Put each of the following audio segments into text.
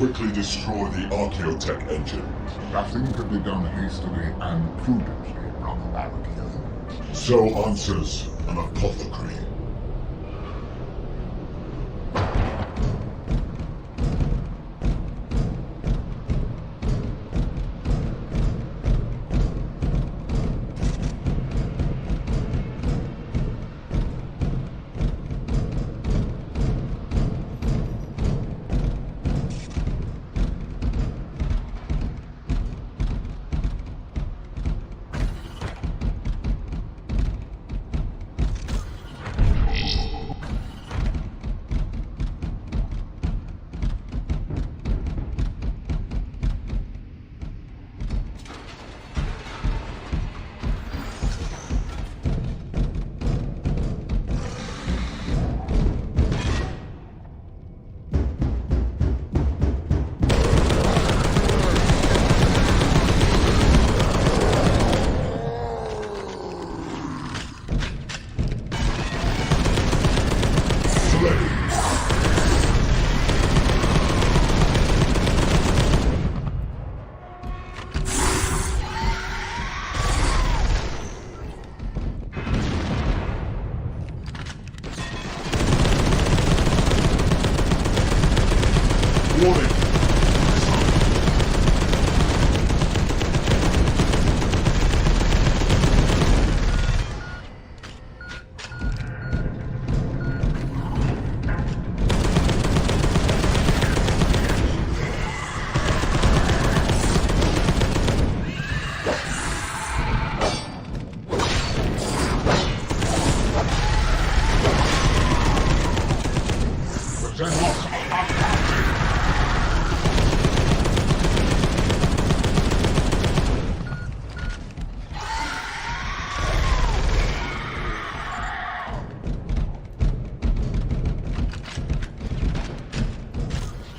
quickly destroy the Archaeotech engine. Nothing can be done hastily and prudently, Brother Barakil. So answers an apothecary. Warning!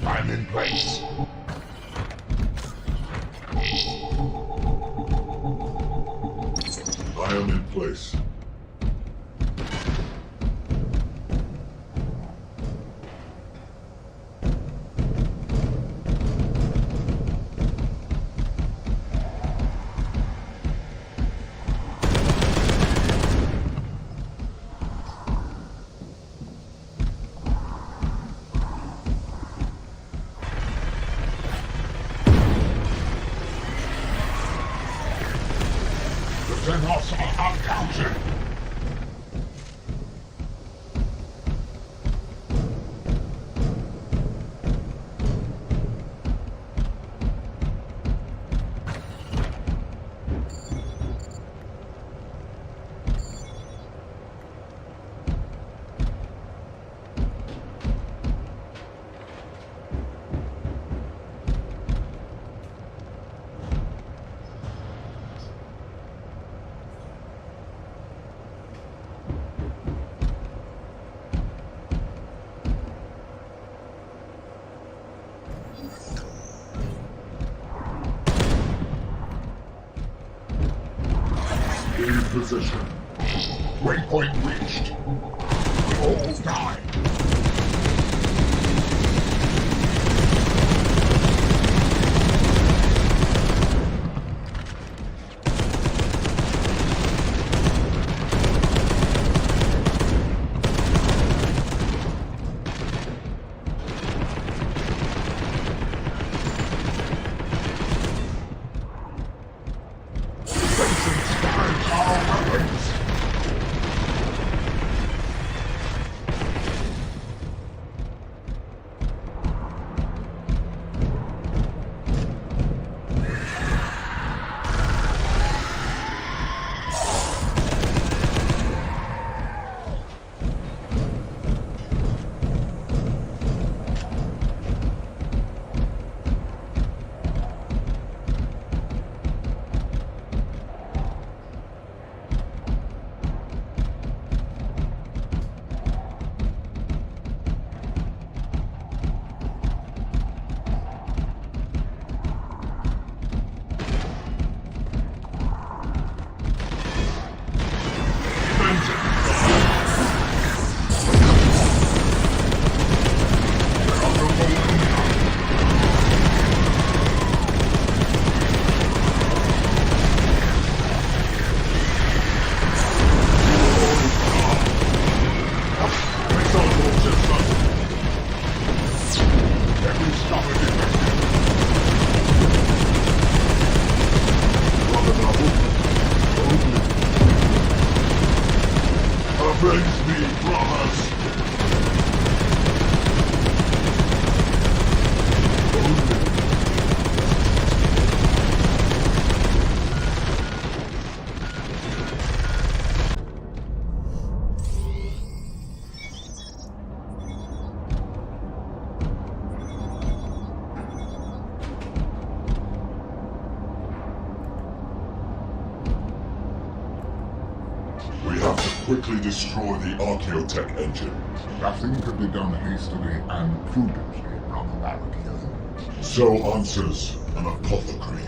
I'm in place. I am in place. The Xenos are uncounted! In position. Waypoint reached. All die. quickly destroy the Archaeotech engine. Nothing could be done hastily and prudently, Brother Barakiel. So answers an apothecary.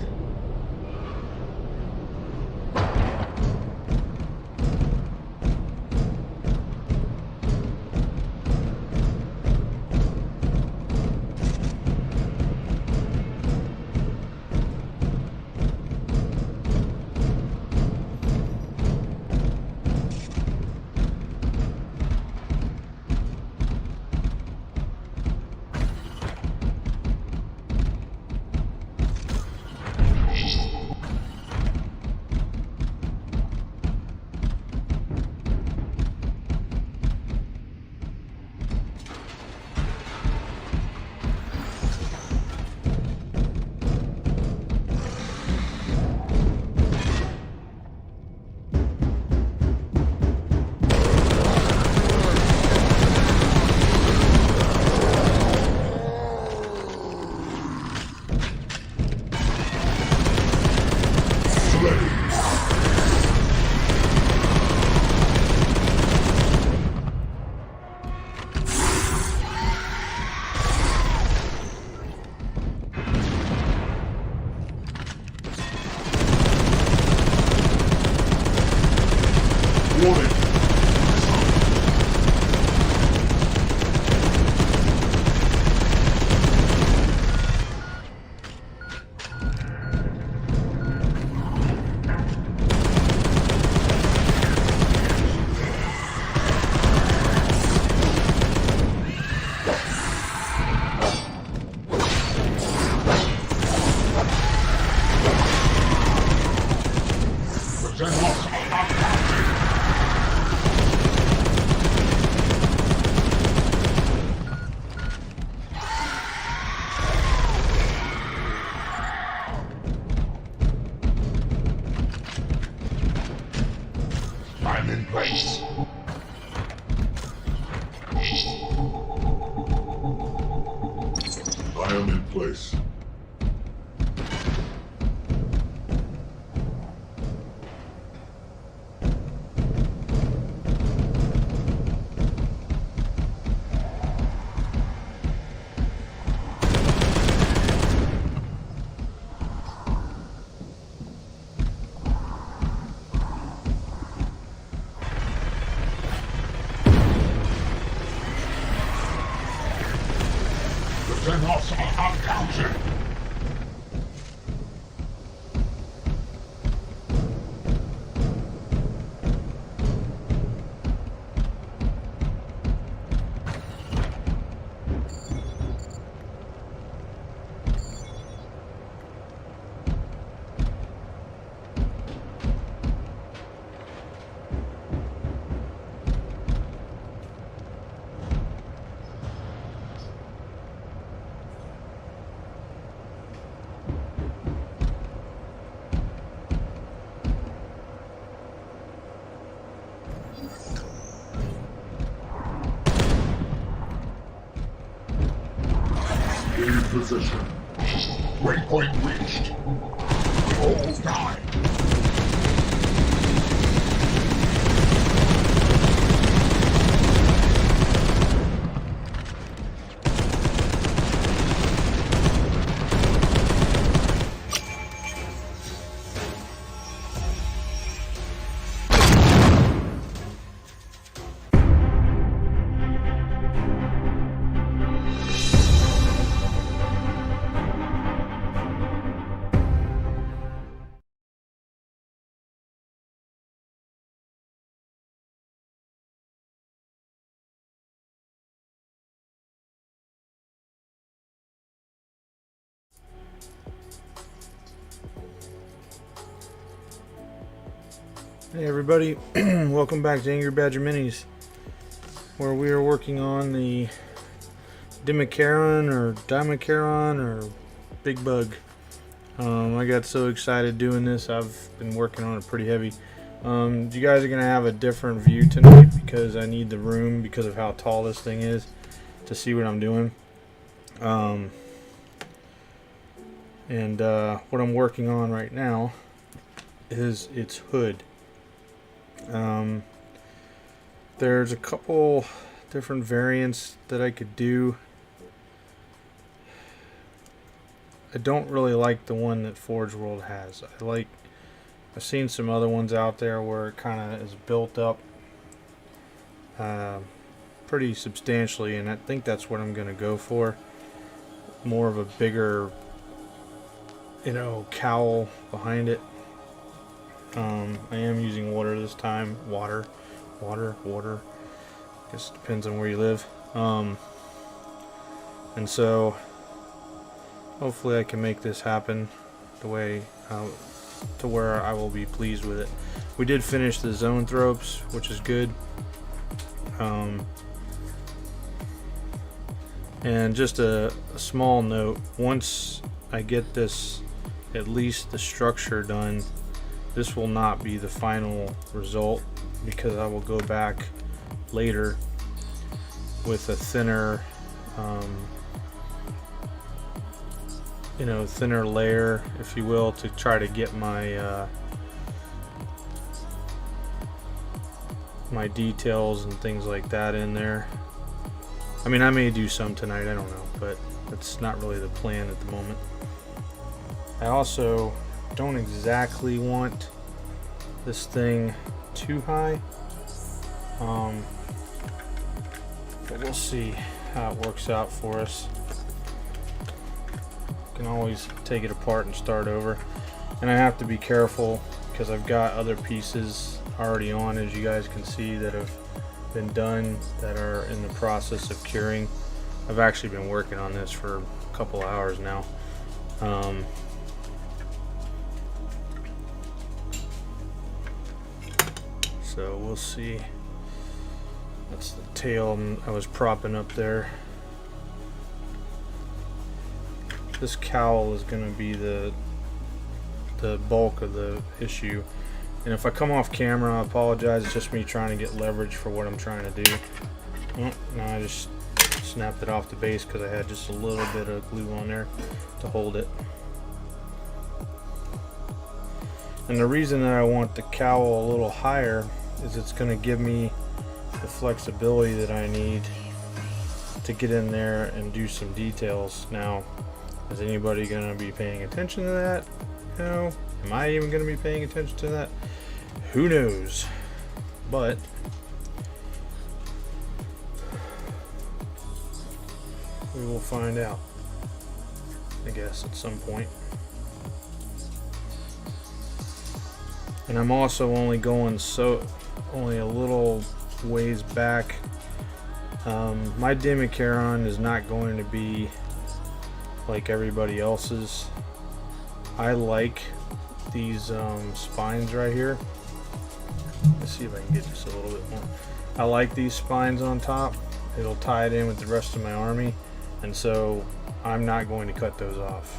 Warning. I'm in place. I am in place. The Xenos are uncounted. In position. Waypoint reached. All die. Hey everybody, welcome back to Angry Badger Minis, where we are working on the Dimachaeron or Big Bug. I got so excited doing this, I've been working on it pretty heavy. You guys are going to have a different view tonight because I need the room because of how tall this thing is to see what I'm doing. What I'm working on right now is its hood. There's a couple different variants that I could do. I don't really like the one that Forge World has. I've seen some other ones out there where it kind of is built up pretty substantially, and I think that's what I'm going to go for. More of a bigger, you know, cowl behind it. I am using water this time. Water. I guess it depends on where you live. And so hopefully I can make this happen the way to where I will be pleased with it. We did finish the zone thropes, which is good. And just a small note, once I get this, at least the structure done, this will not be the final result, because I will go back later with a thinner you know, thinner layer, if you will, to try to get my my details and things like that in there. I mean, I may do some tonight, I don't know, but that's not really the plan at the moment. I also don't exactly want this thing too high, but we'll see how it works out for us. Can always take it apart and start over, and I have to be careful because I've got other pieces already on, as you guys can see, that have been done that are in the process of curing. I've actually been working on this for a couple hours now. So we'll see. That's the tail I was propping up there. This cowl is going to be the bulk of the issue, and if I come off camera, I apologize. It's just me trying to get leverage for what I'm trying to do. Oh, now I just snapped it off the base because I had just a little bit of glue on there to hold it. And the reason that I want the cowl a little higher is it's going to give me the flexibility that I need to get in there and do some details. Now, is anybody going to be paying attention to that? No. Am I even going to be paying attention to that? Who knows? But we will find out, I guess, at some point. And I'm also only going only a little ways back. My Dimachaeron is not going to be like everybody else's. I like these spines right here. Let's see if I can get just a little bit more. I like these spines on top. It'll tie it in with the rest of my army, and so I'm not going to cut those off.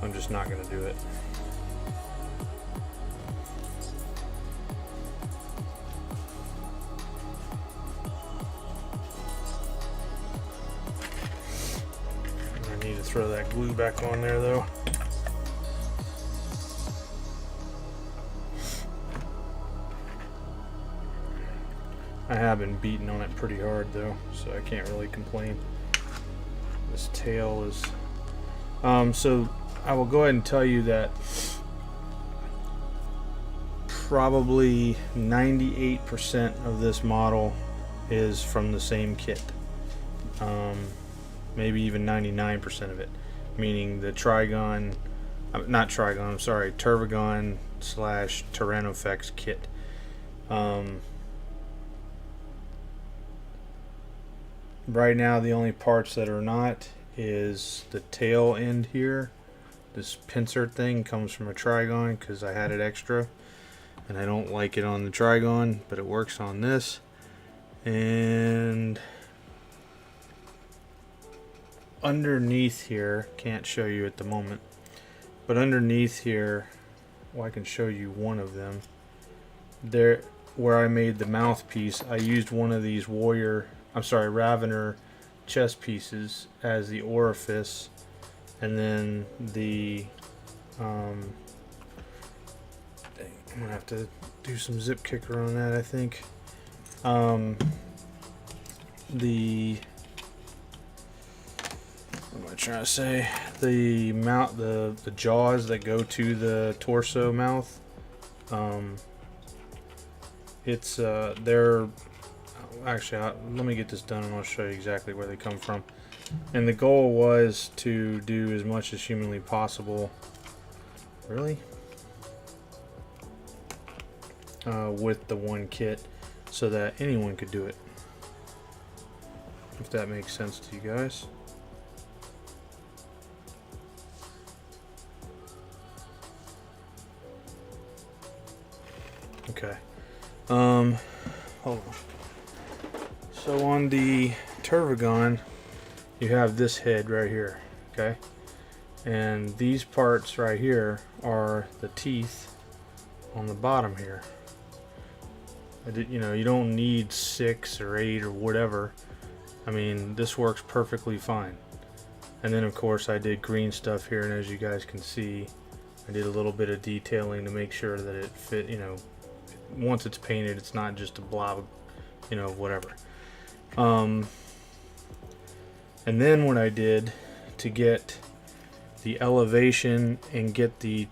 I'm just not going to do it. Throw that glue back on there though. I have been beating on it pretty hard though, so I can't really complain. This tail is so I will go ahead and tell you that probably 98% of this model is from the same kit. Maybe even 99% of it, meaning the Trigon, not Trigon, I'm sorry, Turvagon / Tyranids kit. Right now the only parts that are not is the tail end here. This pincer thing comes from a Trigon because I had it extra and I don't like it on the Trigon, but it works on this. And underneath here, can't show you at the moment, but underneath here, well, I can show you one of them there where I made the mouthpiece. I used one of these Ravener chest pieces as the orifice, and then the I'm gonna have to do some zip kicker on that, I think. What am I trying to say? The mount, the jaws that go to the torso mouth. They're actually, let me get this done and I'll show you exactly where they come from. And the goal was to do as much as humanly possible. Really? With the one kit, so that anyone could do it. If that makes sense to you guys. Okay. Hold on. So on the Turvagon, you have this head right here, okay? And these parts right here are the teeth on the bottom here. You don't need 6 or 8 or whatever. I mean, this works perfectly fine. And then of course I did green stuff here, and as you guys can see, I did a little bit of detailing to make sure that it fit, once it's painted, it's not just a blob, whatever. And then what I did to get the elevation and get the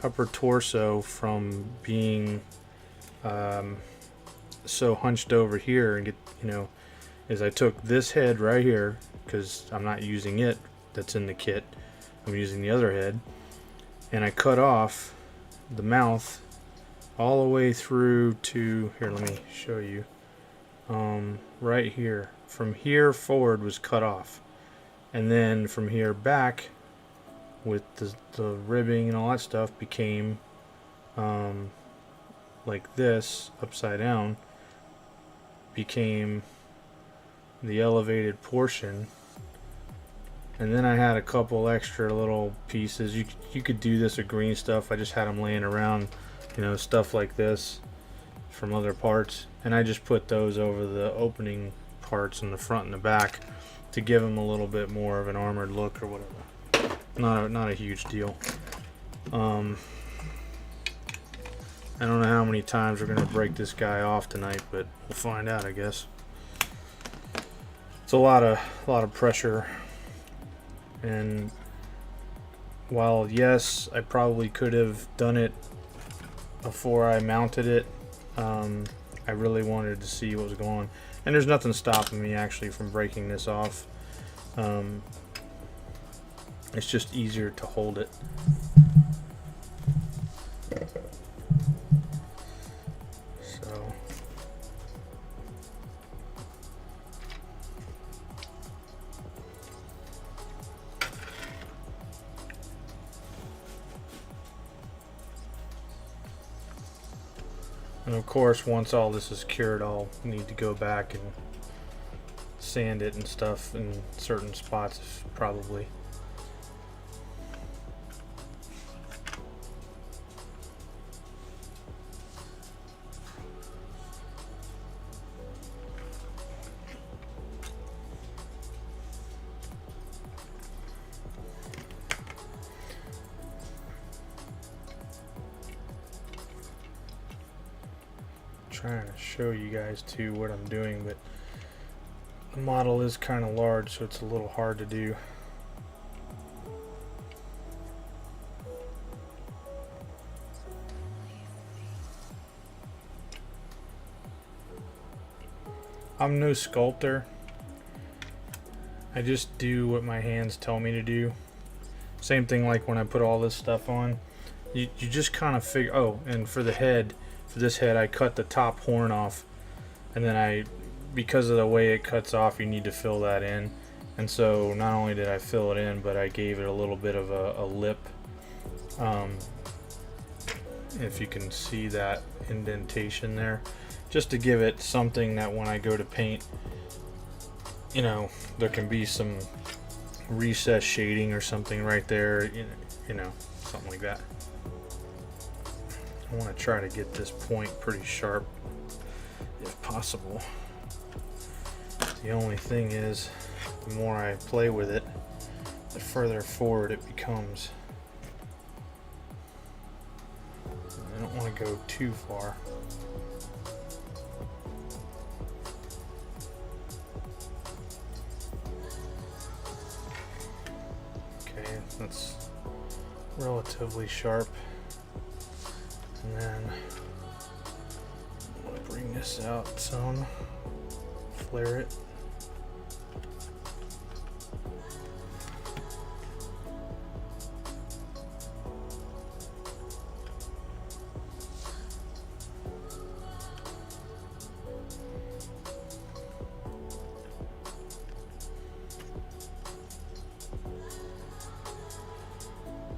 upper torso from being so hunched over here and get, is I took this head right here, because I'm not using it, that's in the kit, I'm using the other head, and I cut off the mouth all the way through to here. Let me show you. Right here, from here forward was cut off, and then from here back with the ribbing and all that stuff became like this, upside down, became the elevated portion. And then I had a couple extra little pieces. You could do this with green stuff. I just had them laying around, stuff like this from other parts, and I just put those over the opening parts in the front and the back to give them a little bit more of an armored look or whatever. Not a huge deal. I don't know how many times we're gonna break this guy off tonight, but we'll find out, I guess. It's a lot of pressure, and while yes, I probably could have done it before I mounted it, I really wanted to see what was going on, and there's nothing stopping me actually from breaking this off. It's just easier to hold it. So and of course, once all this is cured, I'll need to go back and sand it and stuff in certain spots, probably. Trying to show you guys too what I'm doing, but the model is kind of large, so it's a little hard to do. I'm no sculptor. I just do what my hands tell me to do. Same thing like when I put all this stuff on. You just kind of figure, oh, and for the head, for this head, I cut the top horn off, and then because of the way it cuts off, you need to fill that in. And so not only did I fill it in, but I gave it a little bit of a lip. If you can see that indentation there, just to give it something that when I go to paint, there can be some recessed shading or something right there, something like that. I want to try to get this point pretty sharp if possible. The only thing is, the more I play with it, the further forward it becomes. I don't want to go too far. Okay, that's relatively sharp. And then I'm going to bring this out some, flare it.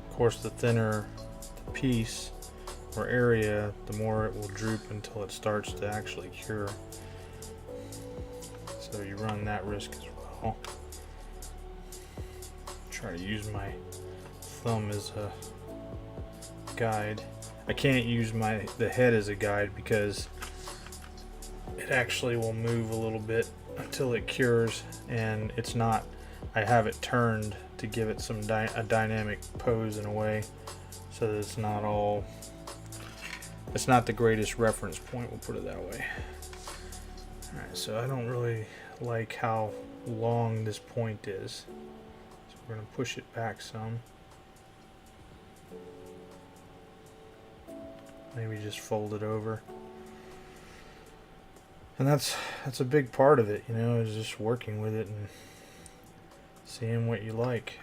Of course, the thinner the piece or area, the more it will droop until it starts to actually cure. So you run that risk as well. Try to use my thumb as a guide. I can't use the head as a guide because it actually will move a little bit until it cures, and it's not. I have it turned to give it some a dynamic pose in a way, so that it's not all. It's not the greatest reference point. We'll put it that way. All right, so I don't really like how long this point is, so we're going to push it back some. Maybe just fold it over. And that's a big part of it, you know, is just working with it and seeing what you like.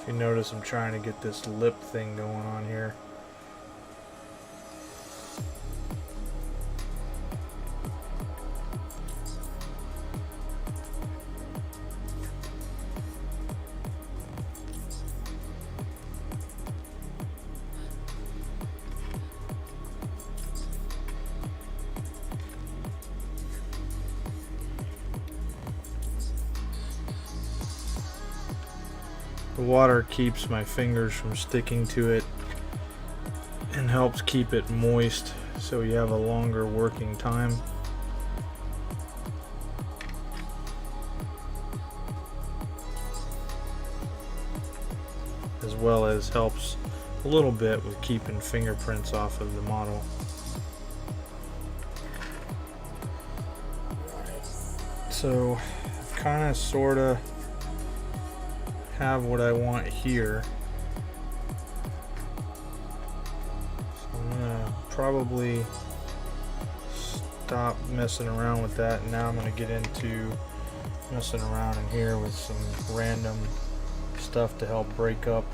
If you notice, I'm trying to get this lip thing going on here. The water keeps my fingers from sticking to it and helps keep it moist so you have a longer working time. As well as helps a little bit with keeping fingerprints off of the model. So I've kind of sort of have what I want here. So I'm gonna probably stop messing around with that, and now I'm gonna get into messing around in here with some random stuff to help break up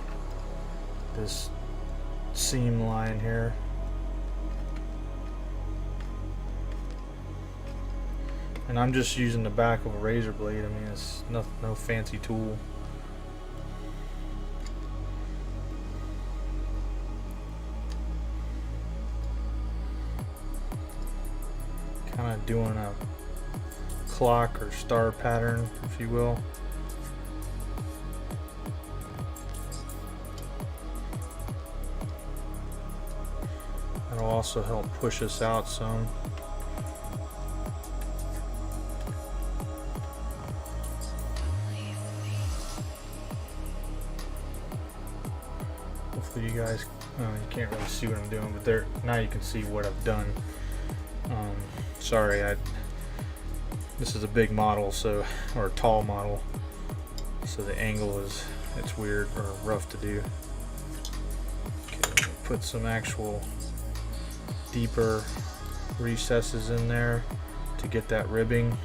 this seam line here. And I'm just using the back of a razor blade. I mean, it's no fancy tool. Kind of doing a clock or star pattern, if you will. That'll also help push us out some. Hopefully you guys, you can't really see what I'm doing, but there, now you can see what I've done. Sorry, this is a big model, so, or a tall model, so the angle it's weird or rough to do. Okay, put some actual deeper recesses in there to get that ribbing.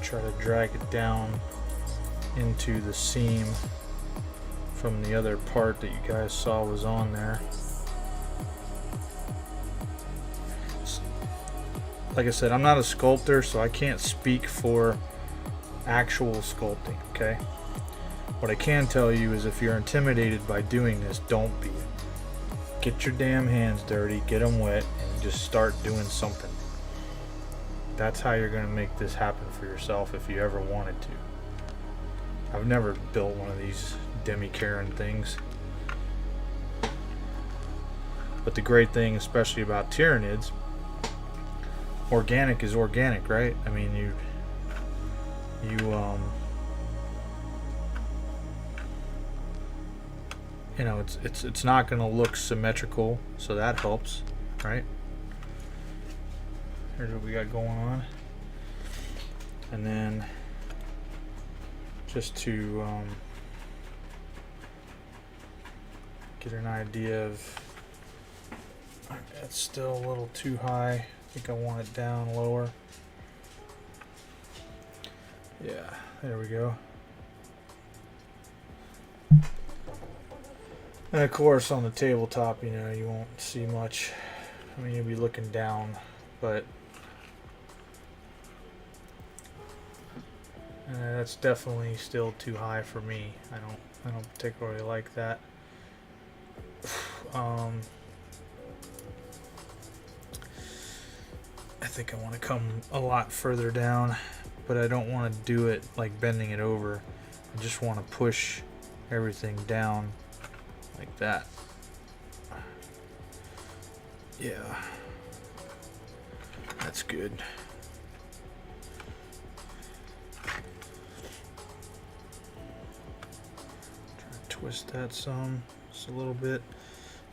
Try to drag it down into the seam from the other part that you guys saw was on there. like I said, I'm not a sculptor, so I can't speak for actual sculpting, okay? What I can tell you is if you're intimidated by doing this, don't be. Get your damn hands dirty, get them wet, and just start doing something. That's how you're going to make this happen for yourself if you ever wanted to. I've never built one of these Dimachaeron things. But the great thing, especially about Tyranids, organic is organic, right? I mean, you know, it's not going to look symmetrical, so that helps, right? Here's what we got going on, and then just to get an idea of, it's still a little too high. I think I want it down lower. Yeah, there we go. And of course on the tabletop, you know, you won't see much. I mean, you'll be looking down, but that's definitely still too high for me. I don't particularly like that. I think I want to come a lot further down, but I don't want to do it like bending it over. I just want to push everything down like that. Yeah, that's good. Try to twist that some, just a little bit.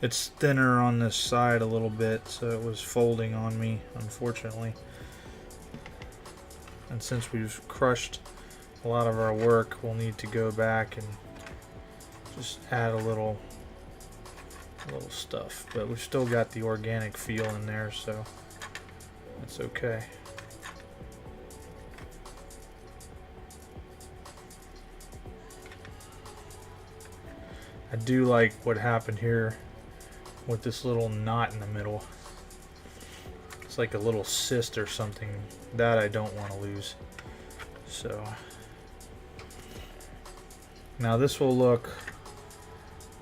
It's thinner on this side a little bit, so it was folding on me, unfortunately. And since we've crushed a lot of our work, we'll need to go back and just add a little stuff. But we've still got the organic feel in there, so that's okay. I do like what happened here with this little knot in the middle. It's like a little cyst or something that I don't want to lose. So now this will look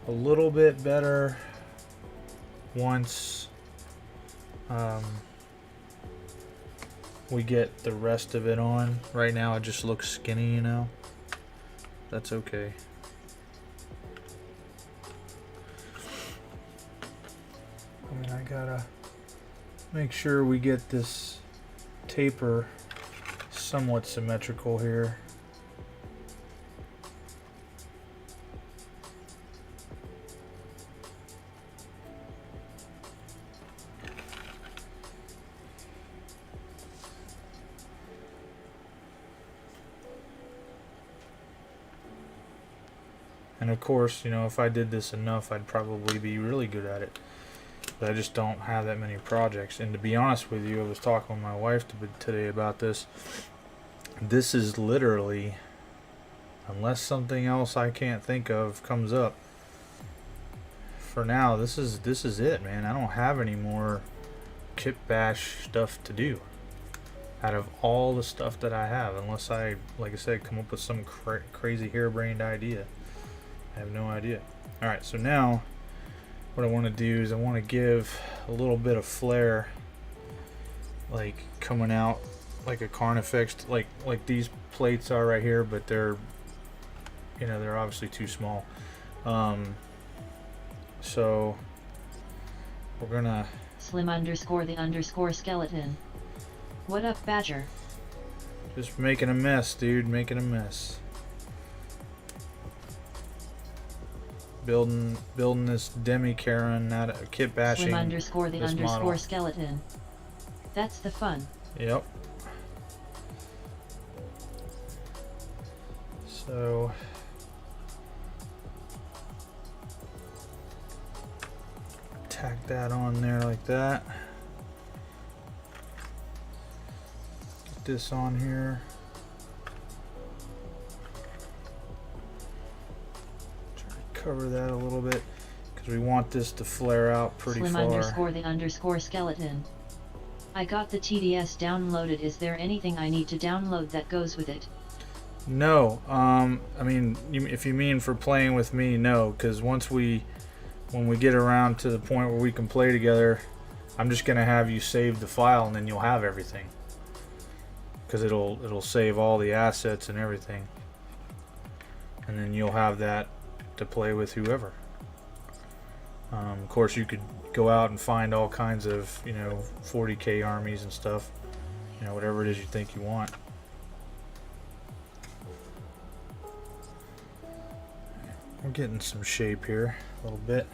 a little bit better once we get the rest of it on. Right now it just looks skinny, you know. That's okay. I mean, I gotta make sure we get this taper somewhat symmetrical here. And of course, you know, if I did this enough, I'd probably be really good at it. But I just don't have that many projects. And to be honest with you, I was talking with my wife today about this. This is literally, unless something else I can't think of comes up, for now, this is it, man. I don't have any more Kitbash stuff to do out of all the stuff that I have, unless I, like I said, come up with some crazy harebrained idea. I have no idea. Alright, so now what I want to do is I want to give a little bit of flair, like coming out like a Carnifex, like these plates are right here, but they're, you know, they're obviously too small. So we're gonna Slim_the_skeleton. What up, Badger? just making a mess, dude, making a mess. Building this Dimachaeron, not a kit bashing. Slim_the_skeleton. That's the fun. Yep. So tack that on there like that. Get this on here. Cover that a little bit because we want this to flare out pretty far. Slim_the_skeleton. I got the TDS downloaded. Is there anything I need to download that goes with it? No. I mean, if you mean for playing with me, no. Because when we get around to the point where we can play together, I'm just gonna have you save the file, and then you'll have everything. Because it'll save all the assets and everything, and then you'll have that to play with whoever. Of course, you could go out and find all kinds of, 40K armies and stuff, whatever it is you think you want. We're getting some shape here a little bit,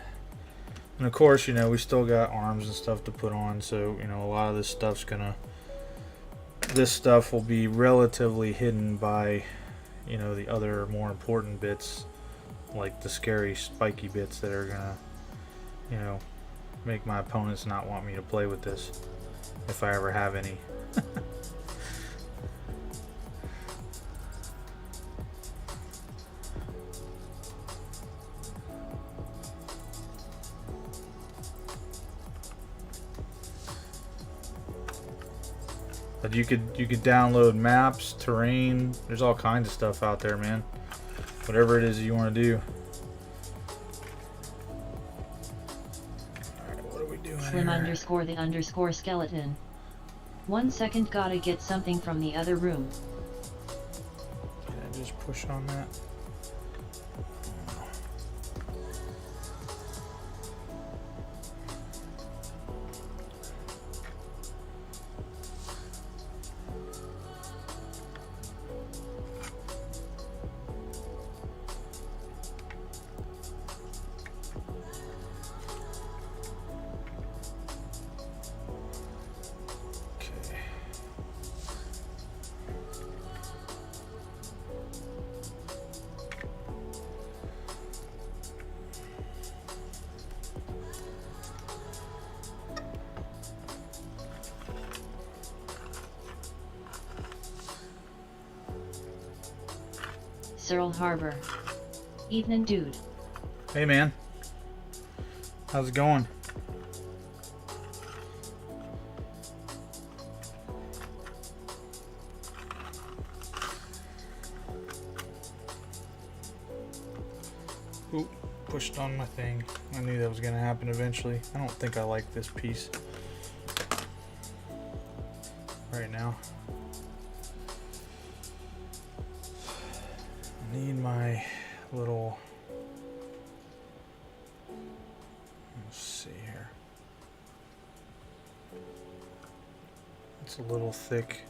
and of course, we still got arms and stuff to put on, so a lot of this stuff will be relatively hidden by the other more important bits, like the scary spiky bits that are gonna make my opponents not want me to play with this, if I ever have any. But you could download maps, terrain. There's all kinds of stuff out there, man. Whatever it is that you want to do. Slim _the _skeleton. 1 second, gotta get something from the other room. Can I just push on that? Cyril Harbor. Evening, dude. Hey, man. How's it going? Oop, pushed on my thing. I knew that was going to happen eventually. I don't think I like this piece right now. I need my little, let's see here. It's a little thick.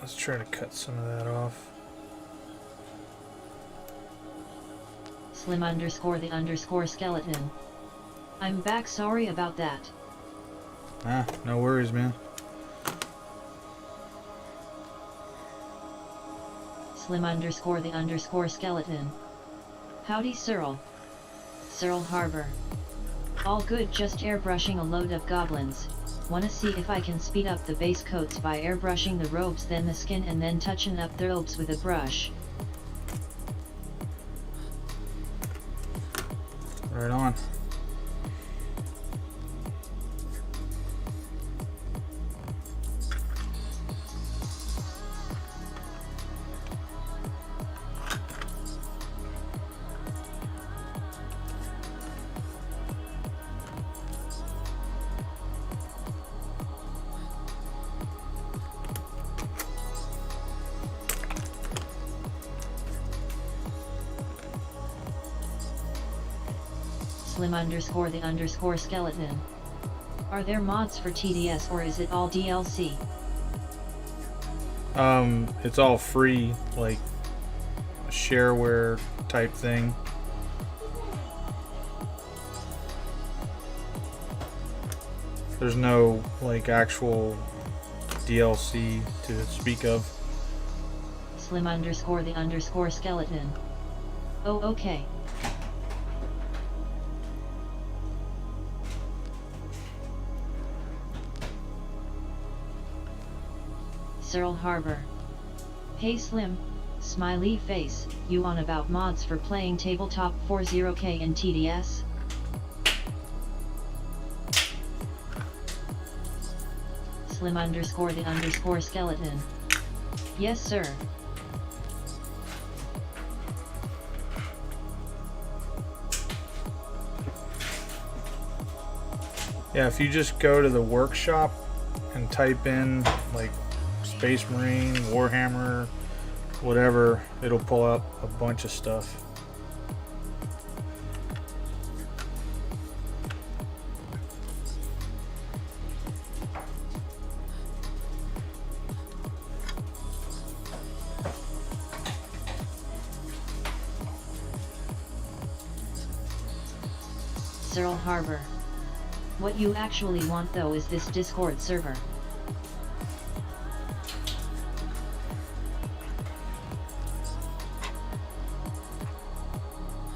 Let's try to cut some of that off. Slim _the _skeleton. I'm back, sorry about that. Ah, no worries, man. Slim _the _skeleton. Howdy, Cyril. Cyril Harbor. All good, just airbrushing a load of goblins. Wanna see if I can speed up the base coats by airbrushing the robes, then the skin, and then touching up the robes with a brush. Right on. Slim _the _skeleton. Are there mods for TDS or is it all DLC? It's all free, like a shareware type thing. There's no like actual DLC to speak of. Slim _the _skeleton. Oh, okay. Cyril Harbor. Hey Slim, smiley face, you on about mods for playing tabletop 40K in TDS? Slim underscore the underscore skeleton. Yes sir. Yeah, if you just go to the workshop and type in like Space Marine, Warhammer, whatever, it'll pull up a bunch of stuff. Cyril Harbor. What you actually want though is this Discord server.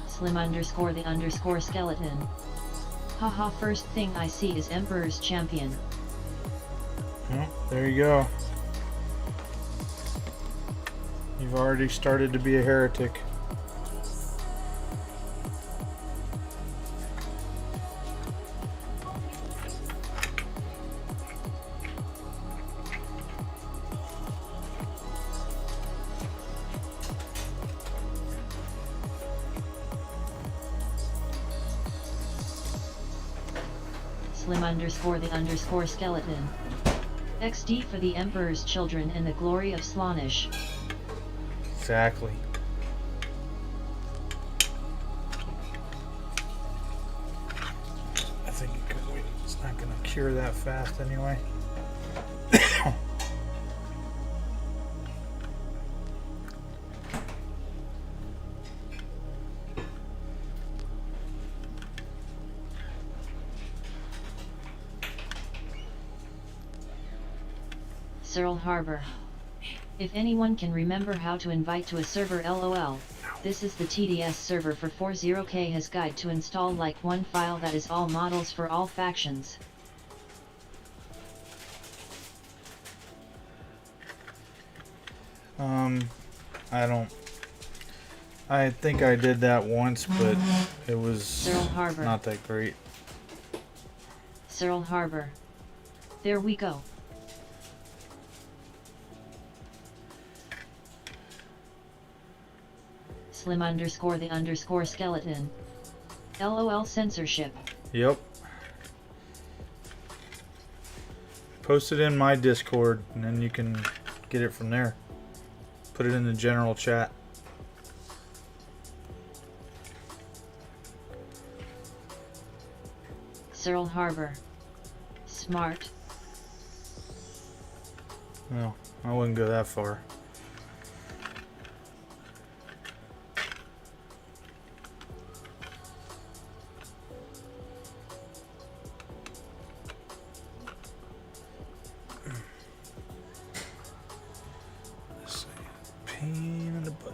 Slim underscore the underscore skeleton. Haha, first thing I see is Emperor's Champion. Well, there you go. You've already started to be a heretic. Slim underscore the underscore skeleton. XD for the Emperor's children and the glory of Slaanesh. Exactly. I think it could wait. It's not going to cure that fast anyway. Cyril Harbor. If anyone can remember how to invite to a server, LOL. This is the TDS server for 40K, has guide to install like one file that is all models for all factions. I think I did that once, but it was Cyril Harbor. not that great. Cyril Harbor. There we go. Slim underscore the underscore skeleton. LOL censorship. Yep. Post it in my Discord and then you can get it from there. Put it in the general chat. Cyril Harbor. Smart. No, I wouldn't go that far. Pain in the butt.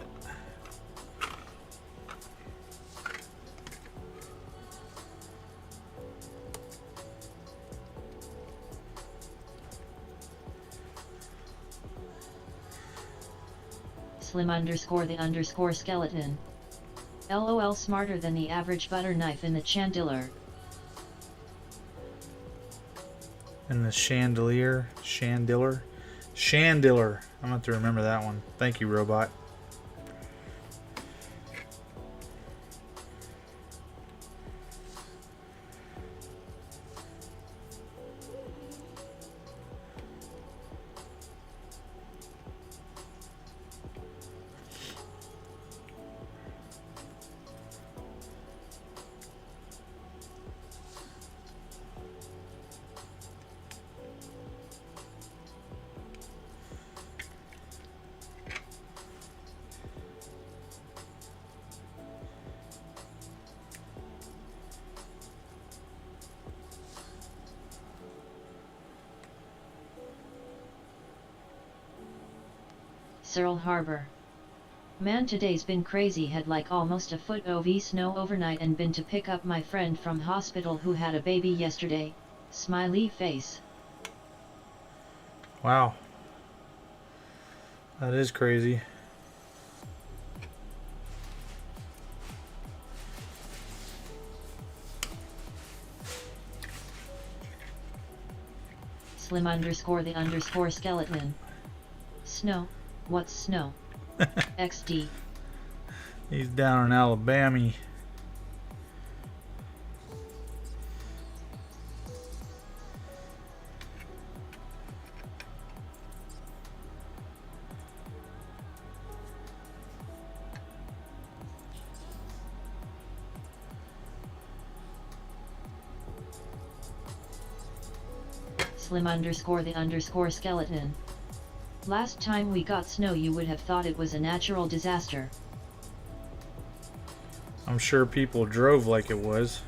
Slim underscore the underscore skeleton. LOL smarter than the average butter knife in the chandelier. And the chandelier. I'm going to have to remember that one. Thank you, robot. Cyril Harbor. Man, today's been crazy. Had like almost a foot of snow overnight and been to pick up my friend from hospital who had a baby yesterday. Smiley face. Wow. That is crazy. Slim underscore the underscore skeleton. Snow. What's snow? XD. He's down in Alabama. Slim underscore the underscore skeleton. Last time we got snow you would have thought it was a natural disaster. I'm sure people drove like it was.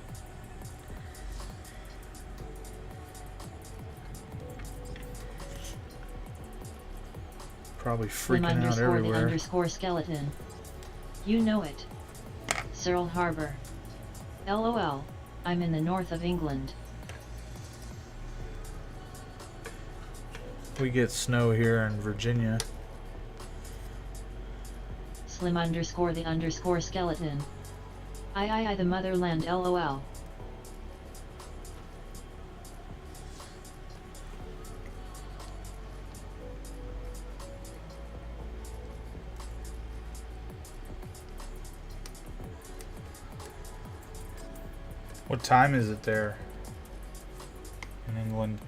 Probably Slim freaking out underscore the everywhere. underscore skeleton. You know it. Cyril Harbor. LOL. I'm in the north of England. We get snow here in Virginia. Slim underscore the underscore skeleton. I the motherland LOL. What time is it there in England?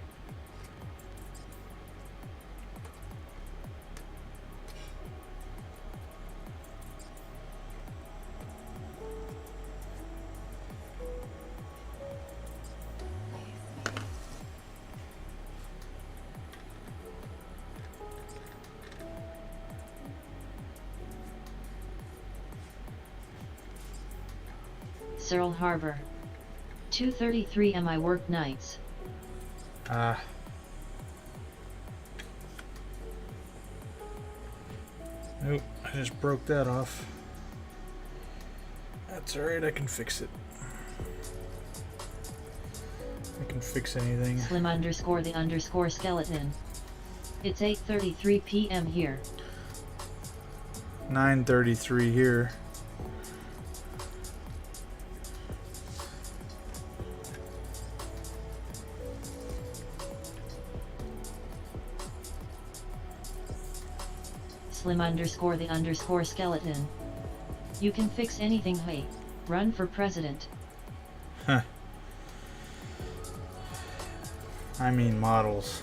Cyril Harbor. 2:33 am I work nights. Ah. Nope, I just broke that off. That's alright, I can fix it. I can fix anything. Slim underscore the underscore skeleton. It's 8:33 p.m. here. 9:33 here. Slim underscore the underscore skeleton. You can fix anything. Hey, run for president. Huh. I mean models.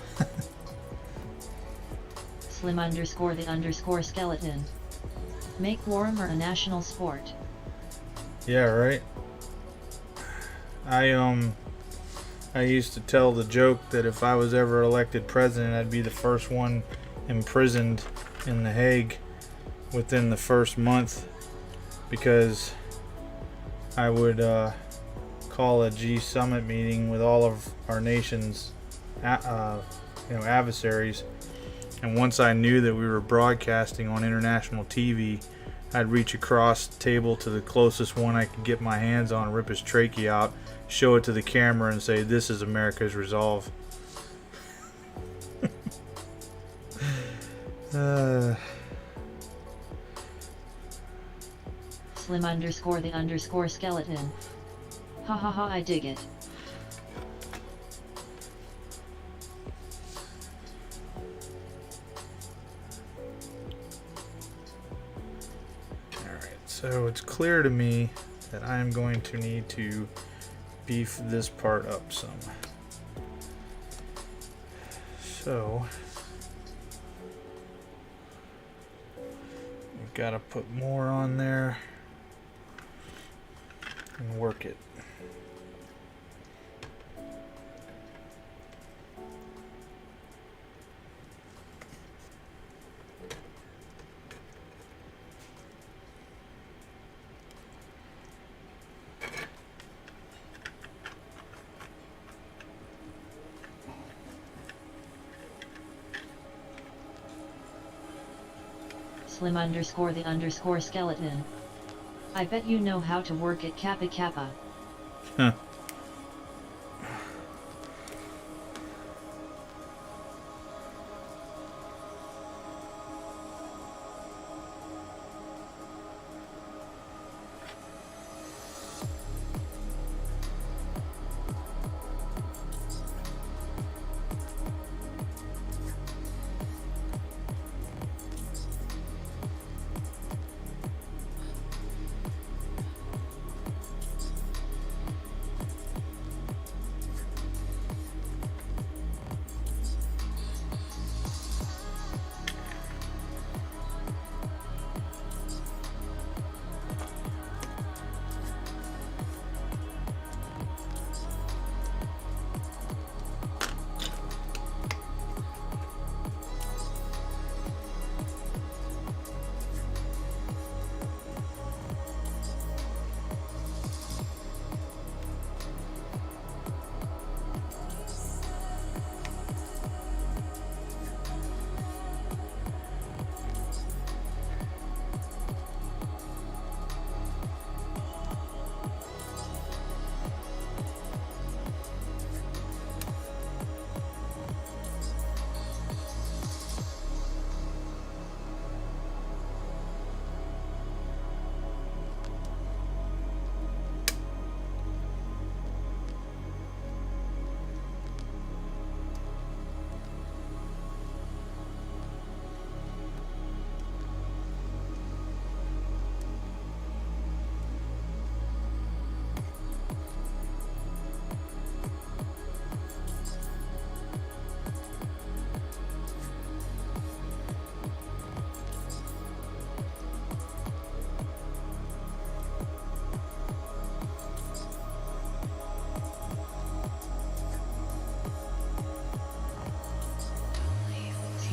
Slim underscore the underscore skeleton. Make Warhammer a national sport. Yeah, right. I used to tell the joke that if I was ever elected president, I'd be the first one imprisoned in The Hague within the first month, because I would call a G Summit meeting with all of our nation's adversaries, and once I knew that we were broadcasting on international TV, I'd reach across the table to the closest one I could get my hands on, rip his trachea out, show it to the camera, and say, "This is America's resolve." Slim underscore the underscore skeleton. Ha ha ha, I dig it. Alright, so it's clear to me that I'm going to need to beef this part up some. So we've got to put more on there and work it. Slim underscore the underscore skeleton. I bet you know how to work at Kappa Kappa. Huh.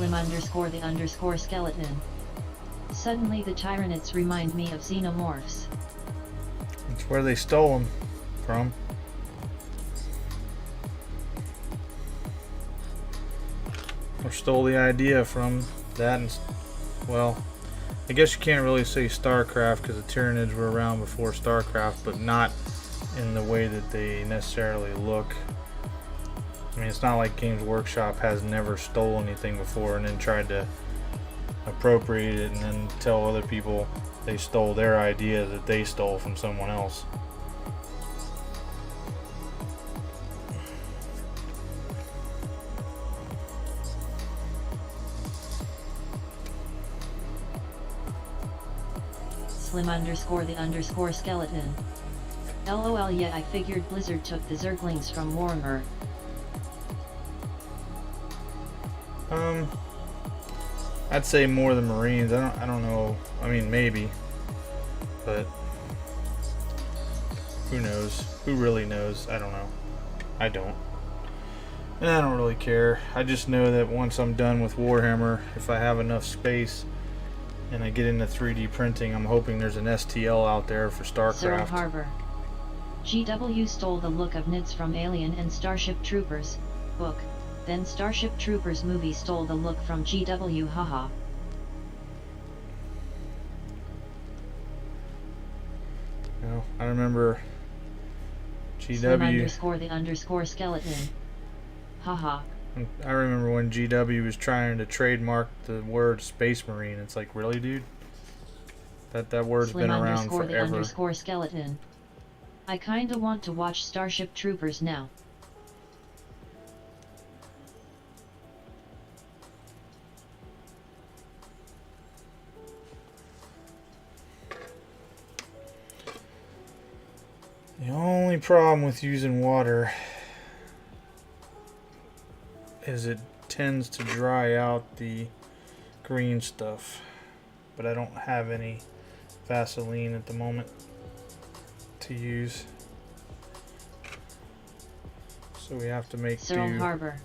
/the_skeleton. Suddenly the Tyranids remind me of xenomorphs. It's where they stole them from. Or stole the idea from that, and well, I guess you can't really say StarCraft because the Tyranids were around before StarCraft, but not in the way that they necessarily look. I mean, it's not like Games Workshop has never stole anything before and then tried to appropriate it and then tell other people they stole their idea that they stole from someone else. /the_skeleton. LOL, yeah, I figured Blizzard took the Zerglings from Warhammer. I'd say more than Marines. I don't know. I mean, maybe, but who knows? Who really knows? I don't know. I don't. And I don't really care. I just know that once I'm done with Warhammer, if I have enough space and I get into 3D printing, I'm hoping there's an STL out there for Cyril StarCraft. Harbor. GW stole the look of Nids from Alien and Starship Troopers book, then Starship Troopers movie stole the look from GW, haha. No, I remember GW. /the_skeleton. Haha. I remember when GW was trying to trademark the word Space Marine. It's like, really, dude? That word's been around forever. /the_skeleton. I kinda want to watch Starship Troopers now. The only problem with using water is it tends to dry out the green stuff, but I don't have any Vaseline at the moment to use, so we have to make Cyril do. Harbor.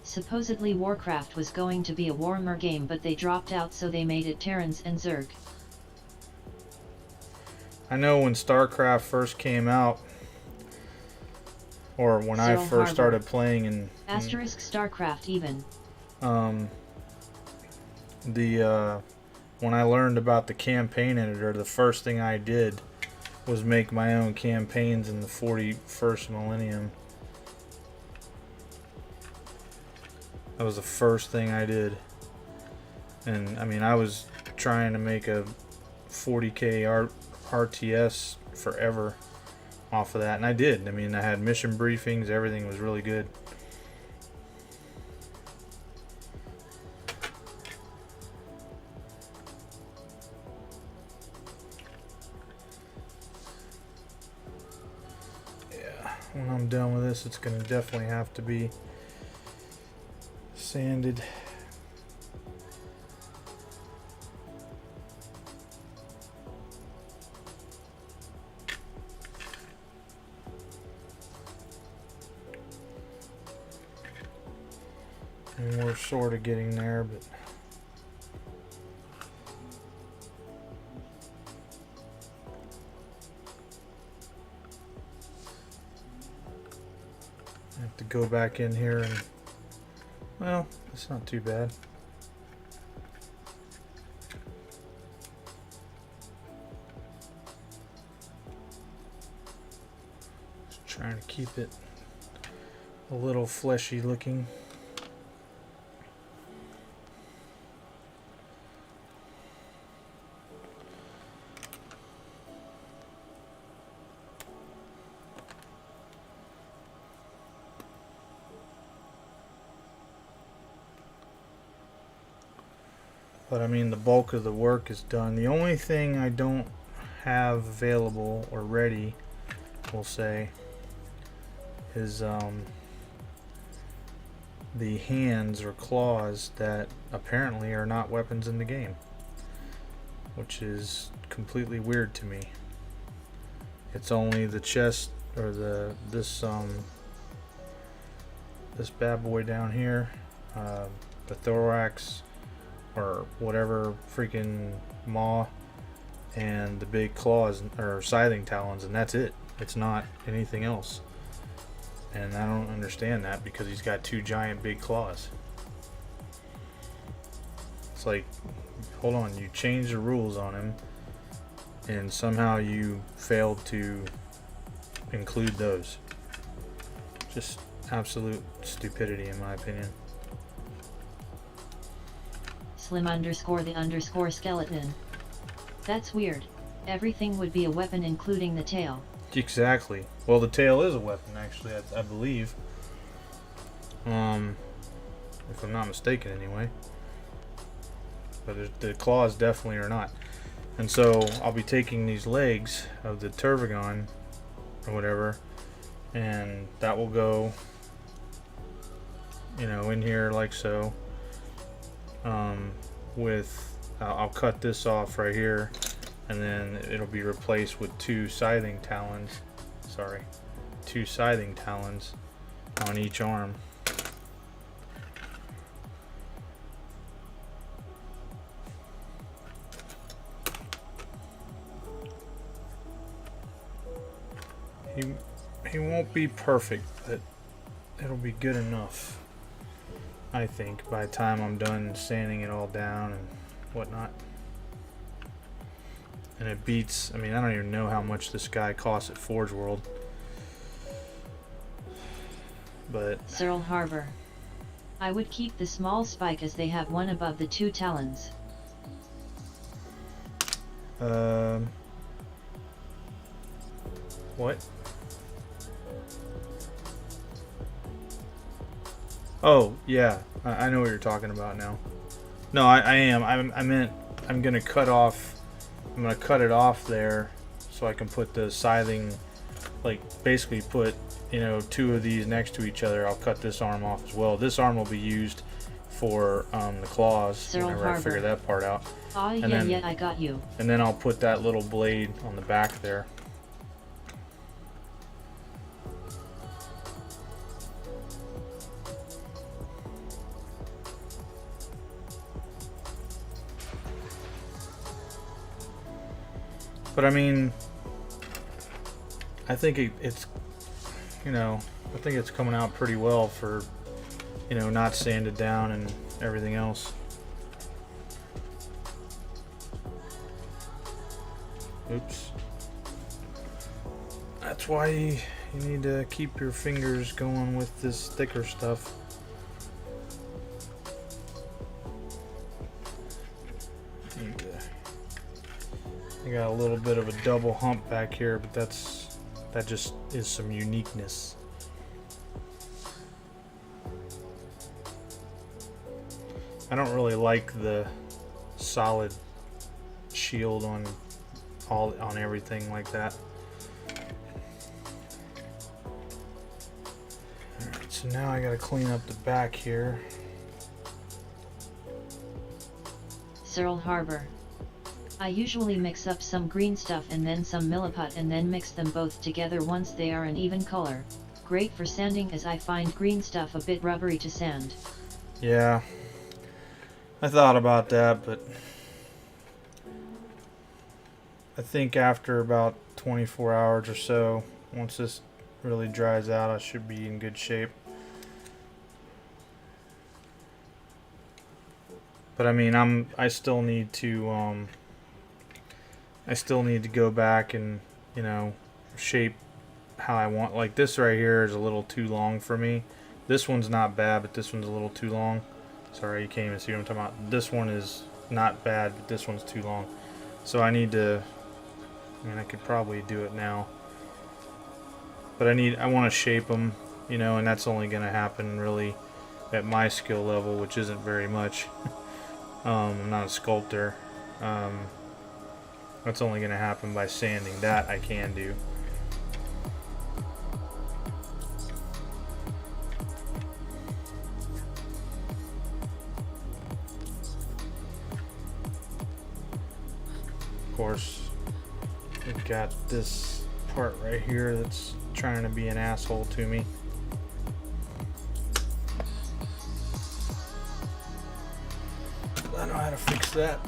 Supposedly Warcraft was going to be a Warhammer game, but they dropped out, so they made it Terrans and Zerg. I know when StarCraft first came out, or when I Cyril first Harbor. started playing in Asterisk StarCraft even. When I learned about the campaign editor, the first thing I did was make my own campaigns in the 41st millennium. That was the first thing I did. And I mean, I was trying to make a 40K RTS forever off of that, and I did. I mean, I had mission briefings, everything was really good. When I'm done with this, it's going to definitely have to be sanded. And we're sort of getting there, but I have to go back in here and, well, it's not too bad. Just trying to keep it a little fleshy looking. But I mean, the bulk of the work is done. The only thing I don't have available or ready, we'll say, is the hands or claws that apparently are not weapons in the game, which is completely weird to me. It's only the chest or this bad boy down here, the thorax or whatever freaking maw, and the big claws or scything talons, and that's it. It's not anything else. And I don't understand that, because he's got 2 giant big claws. It's like, hold on, you changed the rules on him and somehow you failed to include those. Just absolute stupidity in my opinion. Slim_the_skeleton. That's weird. Everything would be a weapon including the tail. Exactly. Well, the tail is a weapon actually, I believe. If I'm not mistaken anyway. But the claws definitely are not. And so I'll be taking these legs of the Tervagon or whatever, and that will go, you know, in here like so. I'll cut this off right here, and then it'll be replaced with 2 scything talons. Sorry, 2 scything talons on each arm. He won't be perfect, but it'll be good enough, I think, by the time I'm done sanding it all down and whatnot. And it beats, I mean, I don't even know how much this guy costs at Forge World. But Cyril Harbor. I would keep the small spike as they have one above the 2 talons. What? Oh, yeah. I know what you're talking about now. No, I am. I meant I'm gonna cut off. I'm gonna cut it off there so I can put the scything, like basically put, you know, 2 of these next to each other. I'll cut this arm off as well. This arm will be used for the claws Cyril whenever Harbor. I figure that part out. Aw, And yeah, then- yeah, I got you. And then I'll put that little blade on the back there. But I mean, I think it's, you know, I think it's coming out pretty well for, you know, not sanded down and everything else. Oops. That's why you need to keep your fingers going with this thicker stuff. I got a little bit of a double hump back here, but that just is some uniqueness. I don't really like the solid shield on everything like that. Alright, so now I gotta clean up the back here. Cyril Harbor. I usually mix up some green stuff and then some milliput and then mix them both together once they are an even color. Great for sanding, as I find green stuff a bit rubbery to sand. Yeah, I thought about that, but I think after about 24 hours or so, once this really dries out, I should be in good shape. But I mean, I still need to go back and, you know, shape how I want. Like this right here is a little too long for me. This one's not bad, but this one's a little too long. Sorry, you can't even see what I'm talking about. This one is not bad, but this one's too long. So I need to, I mean, I could probably do it now. But I want to shape them, you know, and that's only going to happen really at my skill level, which isn't very much. I'm not a sculptor. That's only going to happen by sanding. That I can do. Of course, we've got this part right here that's trying to be an asshole to me. I know how to fix that.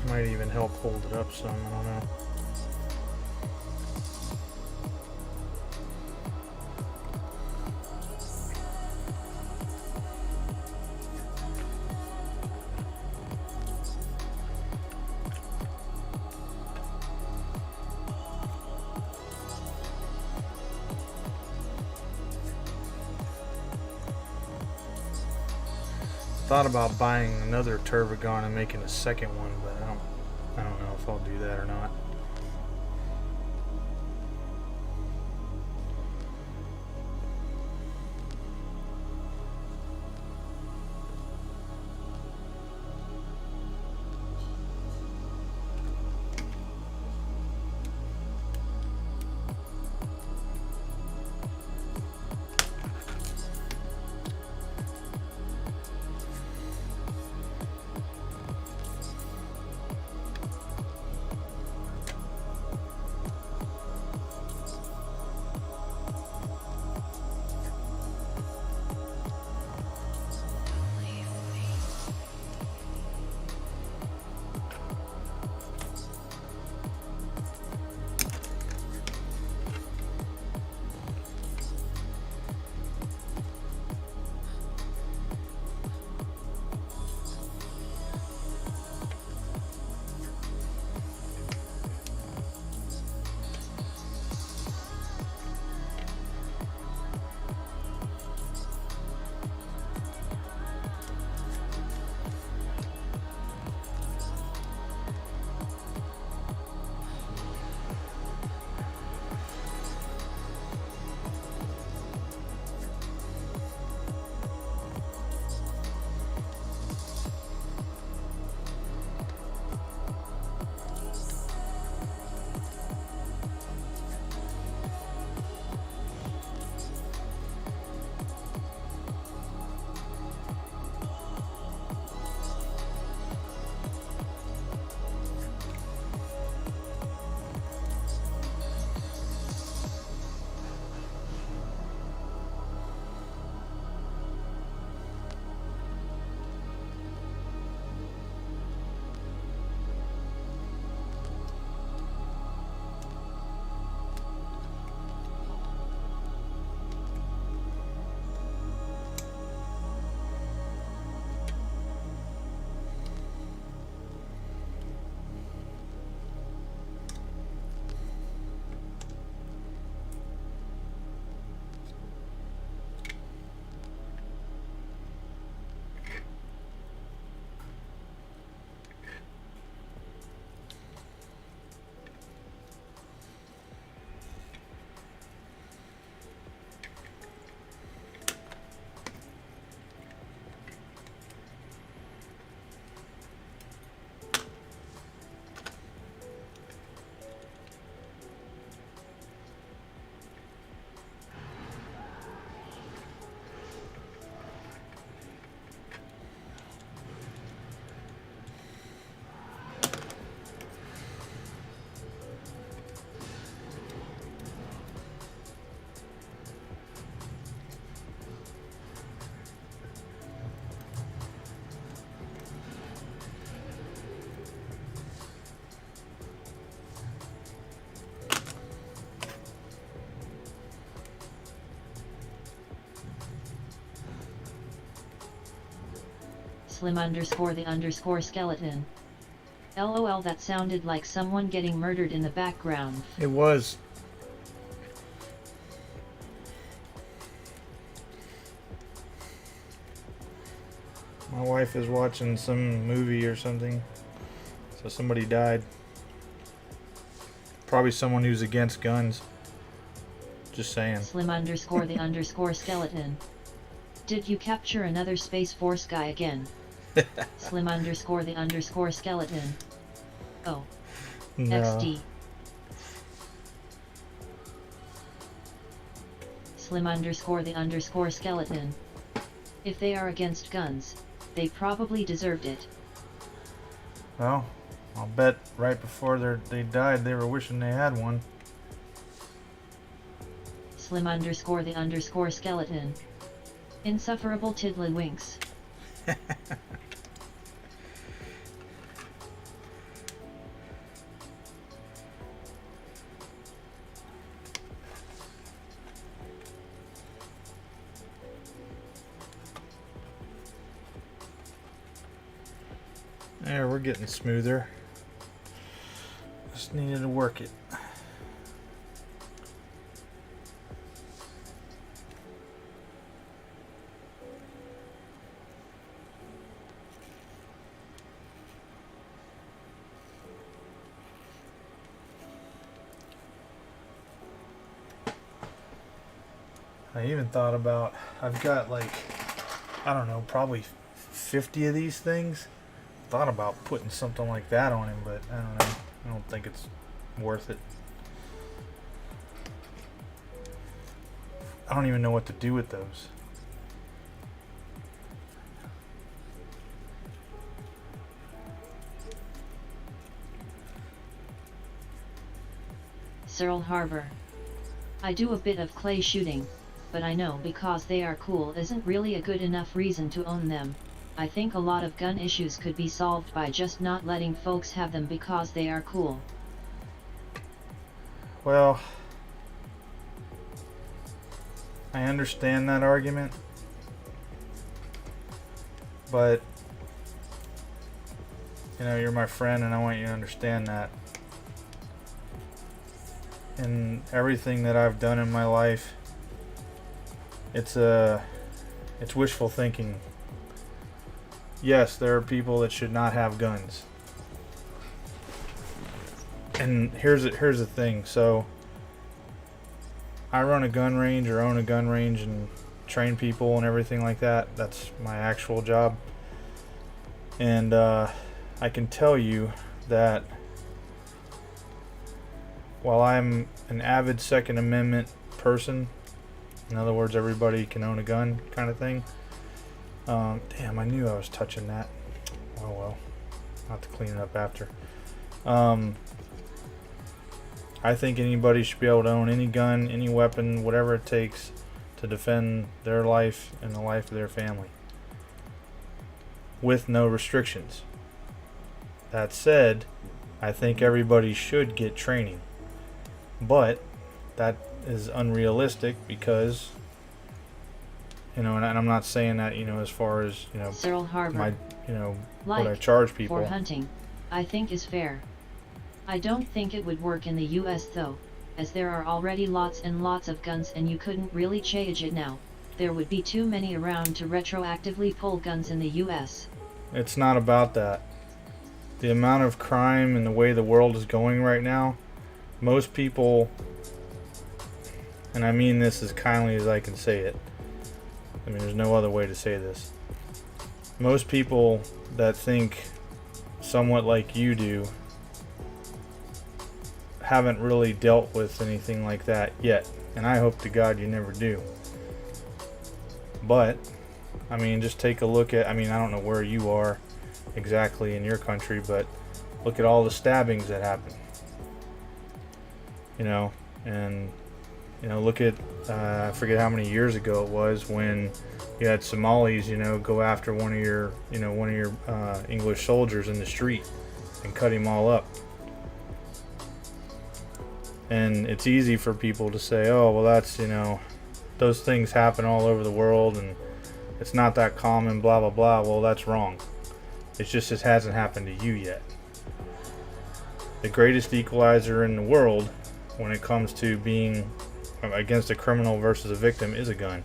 Might even help hold it up some, I don't know. Thought about buying another Turbogon and making a second one, but I don't know if I'll do that or not. Slim_the_skeleton. LOL, that sounded like someone getting murdered in the background. It was. My wife is watching some movie or something, so somebody died. Probably someone who's against guns. Just saying. Slim_the_skeleton. Did you capture another Space Force guy again? Slim_the_skeleton. Oh. No. XD. Slim_the_skeleton. If they are against guns, they probably deserved it. Well, I'll bet right before they died they were wishing they had one. Slim_the_skeleton. Insufferable tiddlywinks. There, we're getting smoother. Just needed to work it. I even thought about, I've got like, I don't know, probably 50 of these things. Thought about putting something like that on him, but I don't know. I don't think it's worth it. I don't even know what to do with those. Pearl Harbor. I do a bit of clay shooting, but I know because they are cool isn't really a good enough reason to own them. I think a lot of gun issues could be solved by just not letting folks have them because they are cool. Well, I understand that argument, but you know, you're my friend and I want you to understand that. In everything that I've done in my life, it's wishful thinking. Yes, there are people that should not have guns. And here's the thing. So I run a gun range or own a gun range and train people and everything like that. That's my actual job. And I can tell you that while I'm an avid Second Amendment person, in other words, everybody can own a gun kind of thing. Damn, I knew I was touching that. Oh well, I'll have to clean it up after. I think anybody should be able to own any gun, any weapon, whatever it takes to defend their life and the life of their family, with no restrictions. That said, I think everybody should get training, but that is unrealistic because, you know, and I'm not saying that, you know, as far as, you know, Pearl Harbor. my, you know, Like, what I charge people. for hunting, I think is fair. I don't think it would work in the US though, as there are already lots and lots of guns and you couldn't really change it now. There would be too many around to retroactively pull guns in the US. It's not about that. The amount of crime and the way the world is going right now, most people, and I mean this as kindly as I can say it, I mean there's no other way to say this, most people that think somewhat like you do haven't really dealt with anything like that yet, and I hope to God you never do. But I mean, just take a look at, I mean, I don't know where you are exactly in your country, but look at all the stabbings that happen, you know, and you know, look at I forget how many years ago it was when you had Somalis, you know, go after one of your English soldiers in the street and cut him all up. And it's easy for people to say, oh well, that's, you know, those things happen all over the world and it's not that common, blah blah blah. Well, that's wrong. It's just it hasn't happened to you yet. The greatest equalizer in the world when it comes to being against a criminal versus a victim is a gun.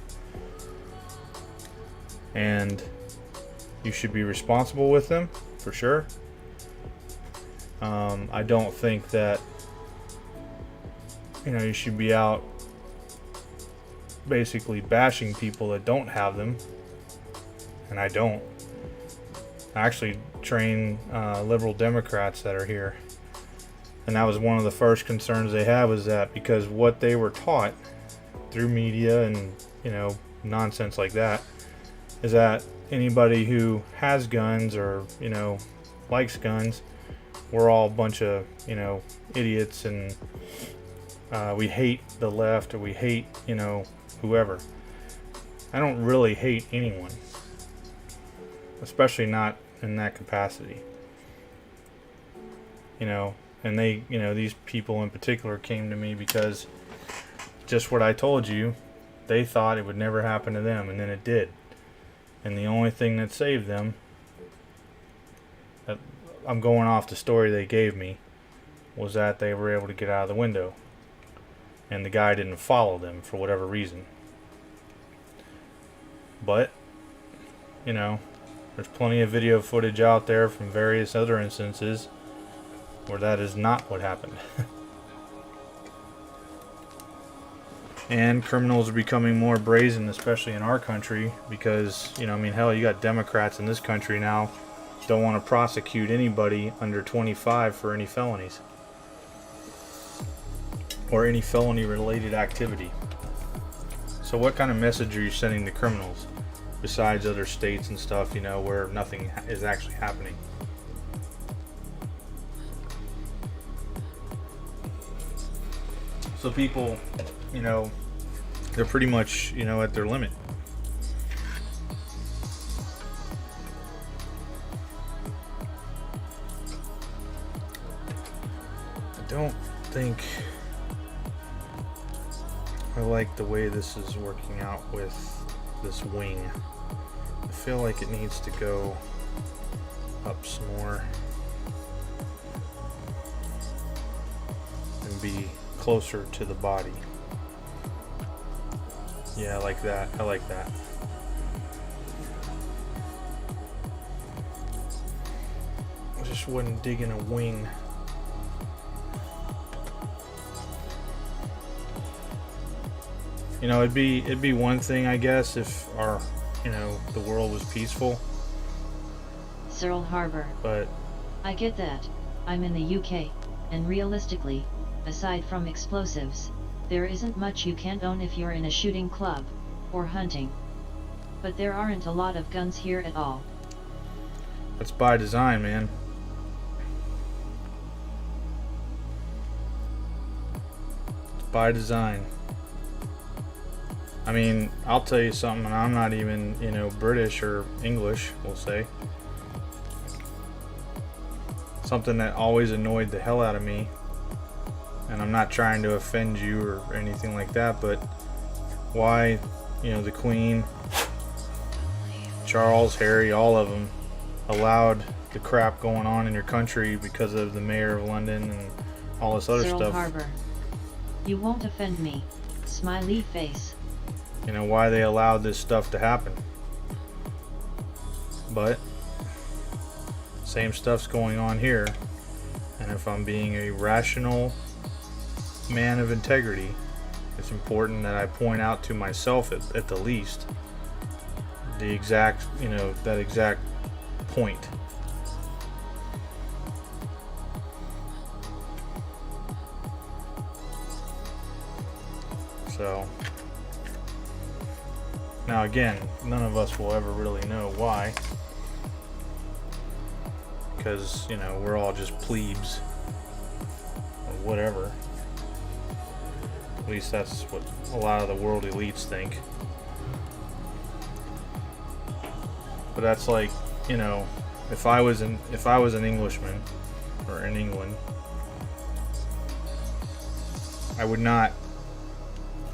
And you should be responsible with them, for sure. I don't think that, you know, you should be out basically bashing people that don't have them. And I don't. I actually train liberal Democrats that are here. And that was one of the first concerns they have, is that because what they were taught through media and, you know, nonsense like that, is that anybody who has guns or, you know, likes guns, we're all a bunch of, you know, idiots, and we hate the left, or we hate, you know, whoever. I don't really hate anyone, especially not in that capacity. You know, and they, you know, these people in particular came to me because just what I told you, they thought it would never happen to them, and then it did. And the only thing that saved them, I'm going off the story they gave me, was that they were able to get out of the window. And the guy didn't follow them for whatever reason. But, you know, there's plenty of video footage out there from various other instances where that is not what happened. And criminals are becoming more brazen, especially in our country, because, you know, I mean, hell, you got Democrats in this country now don't want to prosecute anybody under 25 for any felonies or any felony related activity. So what kind of message are you sending to criminals besides other states and stuff, you know, where nothing is actually happening? So people, you know, they're pretty much, you know, at their limit. I don't think I like the way this is working out with this wing. I feel like it needs to go up some more and be closer to the body. Yeah, I like that. I like that. I just wasn't digging a wing. You know, it'd be one thing, I guess, if our, you know, the world was peaceful. Cyril Harbor. But I get that. I'm in the UK, and realistically, aside from explosives, there isn't much you can't own if you're in a shooting club, or hunting. But there aren't a lot of guns here at all. that's by design, man. It's by design. I mean, I'll tell you something, and I'm not even, you know, British or English, we'll say. Something that always annoyed the hell out of me, and I'm not trying to offend you or anything like that, but why, you know, the Queen, Charles, Harry, all of them allowed the crap going on in your country because of the Mayor of London and all this other Cyril stuff. Harbor. You won't offend me. Smiley face. You know, why they allowed this stuff to happen. But same stuff's going on here, and if I'm being a rational man of integrity, it's important that I point out to myself at the least the exact, you know, that exact point. So now again, none of us will ever really know why, because, you know, we're all just plebes or whatever. At least that's what a lot of the world elites think. But that's like, you know, if I was an Englishman or in England, I would not.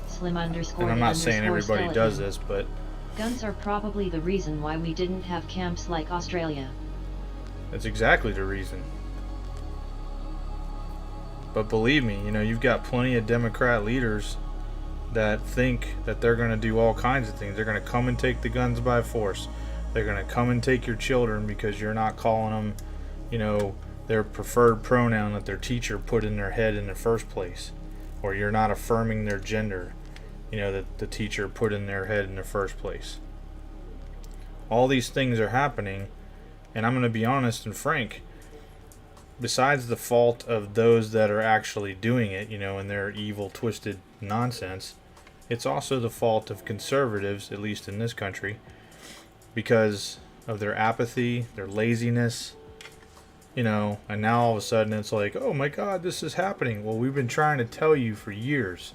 Slim underscore. And I'm not saying everybody skeleton. does this, but Guns are probably the reason why we didn't have camps like Australia. that's exactly the reason. But believe me, you know, you've got plenty of Democrat leaders that think that they're going to do all kinds of things. They're going to come and take the guns by force. They're going to come and take your children because you're not calling them, you know, their preferred pronoun that their teacher put in their head in the first place. Or you're not affirming their gender, you know, that the teacher put in their head in the first place. All these things are happening, and I'm going to be honest and frank. Besides the fault of those that are actually doing it, you know, and their evil, twisted nonsense, it's also the fault of conservatives, at least in this country, because of their apathy, their laziness, you know, and now all of a sudden it's like, oh my God, this is happening. Well, we've been trying to tell you for years.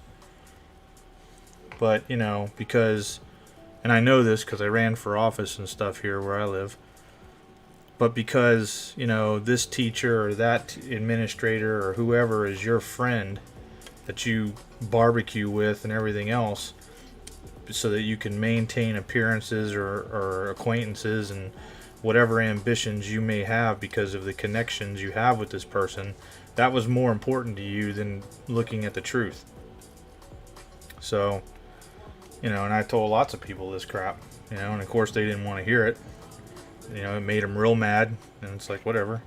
But, you know, because, and I know this because I ran for office and stuff here where I live, but because, you know, this teacher or that administrator or whoever is your friend that you barbecue with and everything else, so that you can maintain appearances or acquaintances and whatever ambitions you may have because of the connections you have with this person, that was more important to you than looking at the truth. So, you know, and I told lots of people this crap, you know, and of course they didn't want to hear it. You know, it made them real mad, and it's like, whatever.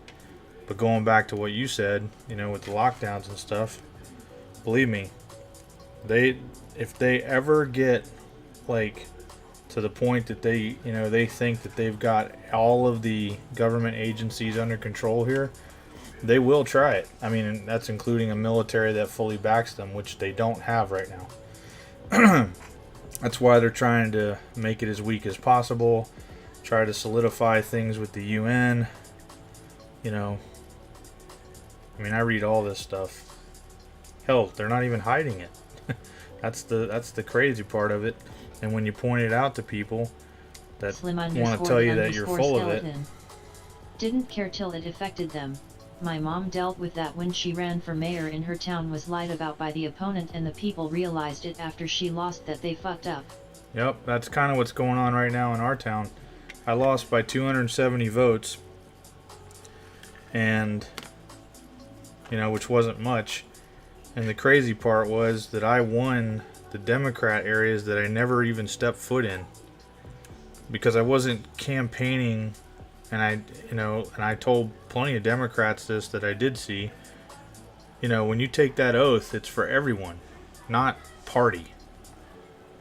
But going back to what you said, you know, with the lockdowns and stuff, believe me, if they ever get like to the point that they, you know, they think that they've got all of the government agencies under control here, they will try it. I mean, that's including a military that fully backs them, which they don't have right now. That's why they're trying to make it as weak as possible, try to solidify things with the UN. You know, I mean, I read all this stuff. Hell, they're not even hiding it. That's the crazy part of it. And when you point it out to people that want to tell you that you're full of it, didn't care till it affected them. My mom dealt with that when she ran for mayor in her town, was lied about by the opponent, and the people realized it after she lost that they fucked up. Yep, that's kind of what's going on right now in our town. I lost by 270 votes, and, you know, which wasn't much. And the crazy part was that I won the Democrat areas that I never even stepped foot in, because I wasn't campaigning. And I told plenty of Democrats this that I did see. You know, when you take that oath, it's for everyone, not party.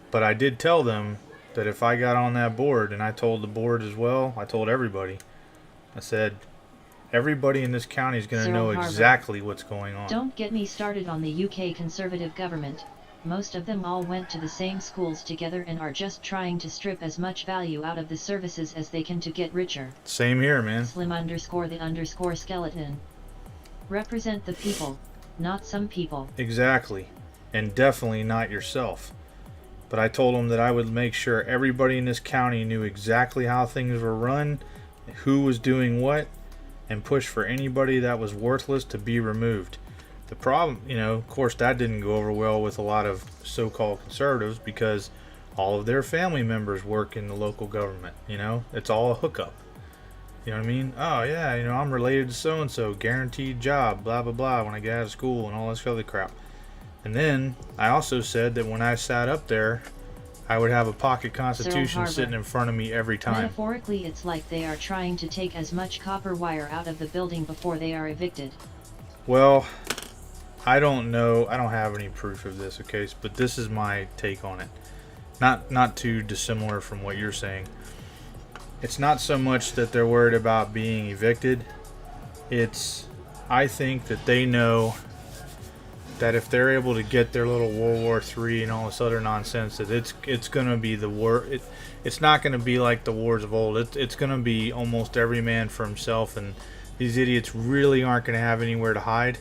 But I did tell them that if I got on that board, and I told the board as well, I told everybody, I said, everybody in this county is going to know exactly what's going on. Don't get me started on the UK Conservative government. Most of them all went to the same schools together and are just trying to strip as much value out of the services as they can to get richer. Same here, man. Slim_the_skeleton. Represent the people, not some people. Exactly. And definitely not yourself. But I told them that I would make sure everybody in this county knew exactly how things were run, who was doing what, and push for anybody that was worthless to be removed. The problem, you know, of course, that didn't go over well with a lot of so-called conservatives, because all of their family members work in the local government. You know, it's all a hookup. You know what I mean? Oh yeah, you know, I'm related to so-and-so, guaranteed job, blah blah blah, when I get out of school, and all this other crap. And then I also said that when I sat up there, I would have a pocket constitution sitting in front of me every time. Metaphorically, it's like they are trying to take as much copper wire out of the building before they are evicted. Well, I don't know. I don't have any proof of this, okay? But this is my take on it. Not too dissimilar from what you're saying. It's not so much that they're worried about being evicted. It's, I think that they know that if they're able to get their little World War III and all this other nonsense, that it's going to be the war. It's not going to be like the wars of old. It's going to be almost every man for himself, and these idiots really aren't going to have anywhere to hide.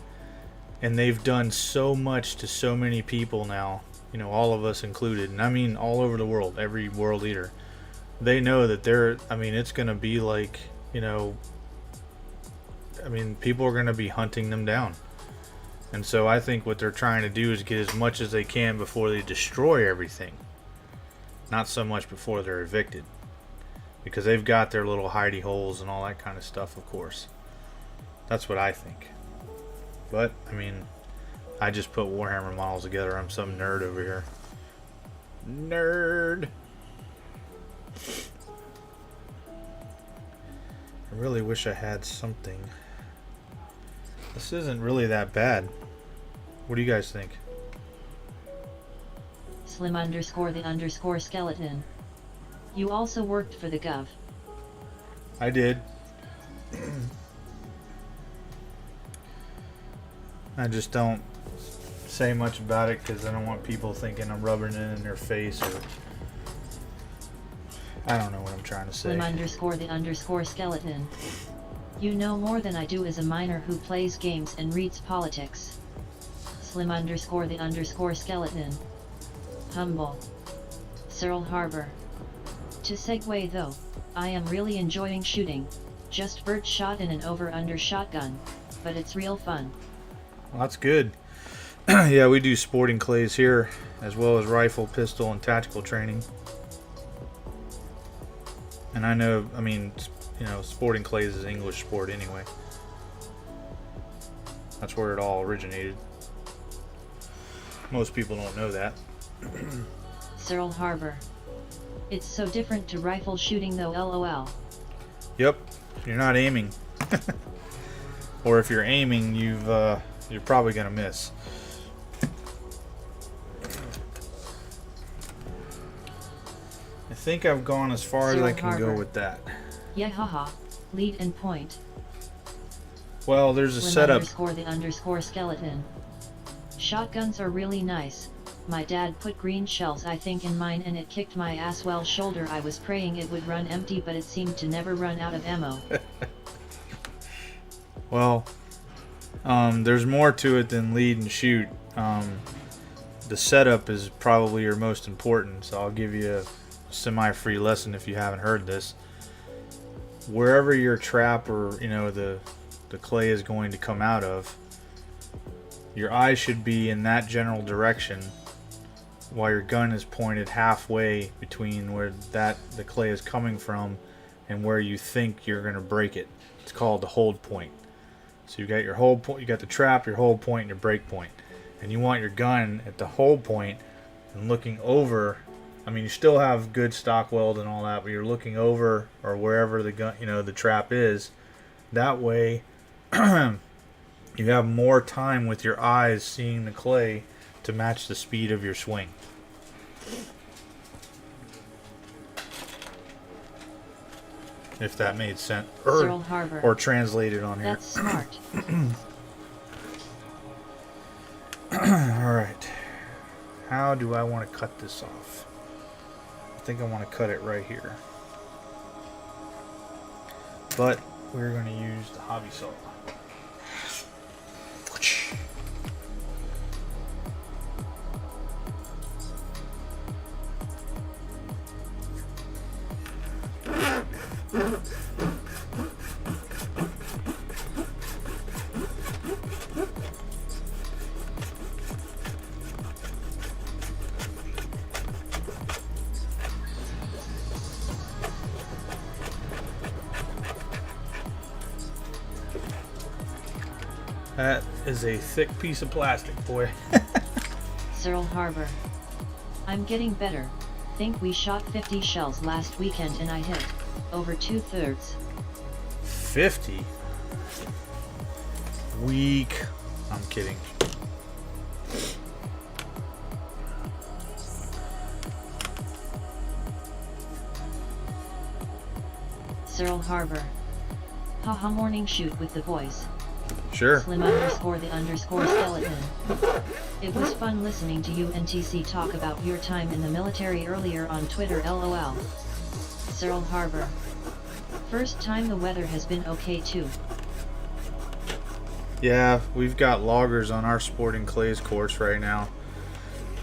And they've done so much to so many people now, you know, all of us included. And I mean all over the world, every world leader. They know that it's going to be like, you know, I mean, people are going to be hunting them down. And so I think what they're trying to do is get as much as they can before they destroy everything. Not so much before they're evicted. Because they've got their little hidey holes and all that kind of stuff, of course. That's what I think. But, I mean, I just put Warhammer models together. I'm some nerd over here. Nerd! I really wish I had something. This isn't really that bad. What do you guys think? Slim_the_skeleton. You also worked for the Gov. I did. I just don't say much about it because I don't want people thinking I'm rubbing it in their face, or I don't know what I'm trying to say. Slim_the_skeleton. You know more than I do as a miner who plays games and reads politics. Slim_the_skeleton. Humble. Cyril Harbor. To segue though, I am really enjoying shooting, just bird shot in an over-under shotgun, but it's real fun. Well, that's good. Yeah, we do sporting clays here, as well as rifle, pistol, and tactical training. And I know, I mean, you know, sporting clays is English sport anyway. That's where it all originated. Most people don't know that. Cyril Harbor. It's so different to rifle shooting though, lol. Yep, you're not aiming. Or if you're aiming, you're probably gonna miss. I think I've gone as far as I can go with that. Yeah, haha. Lead and point. Well, there's a setup. _the_skeleton. Shotguns are really nice. My dad put green shells I think in mine and it kicked my ass. Well, shoulder, I was praying it would run empty, but it seemed to never run out of ammo. Well, there's more to it than lead and shoot. The setup is probably your most important, so I'll give you a semi-free lesson if you haven't heard this. Wherever your trap or, you know, the clay is going to come out of, your eye should be in that general direction, while your gun is pointed halfway between where the clay is coming from and where you think you're going to break it. It's called the hold point. So you got your hold point, you got the trap, your hold point, and your break point, and you want your gun at the hold point and looking over. I mean, you still have good stock weld and all that, but you're looking over or wherever the gun, you know, the trap is. That way, you have more time with your eyes seeing the clay to match the speed of your swing. If that made sense, or translated on here. That's smart. All right. How do I want to cut this off? I think I want to cut it right here. But we're going to use the hobby saw. That is a thick piece of plastic, boy. Cyril Harbor. I'm getting better. Think we shot 50 shells last weekend and I hit over 2/3. 50? Weak. I'm kidding. Cyril Harbor. Haha, morning shoot with the boys. Sure. Slim_the_skeleton. It was fun listening to you and TC talk about your time in the military earlier on Twitter, lol. Cyril Harbor. First time the weather has been okay too. Yeah, we've got loggers on our sporting clays course right now,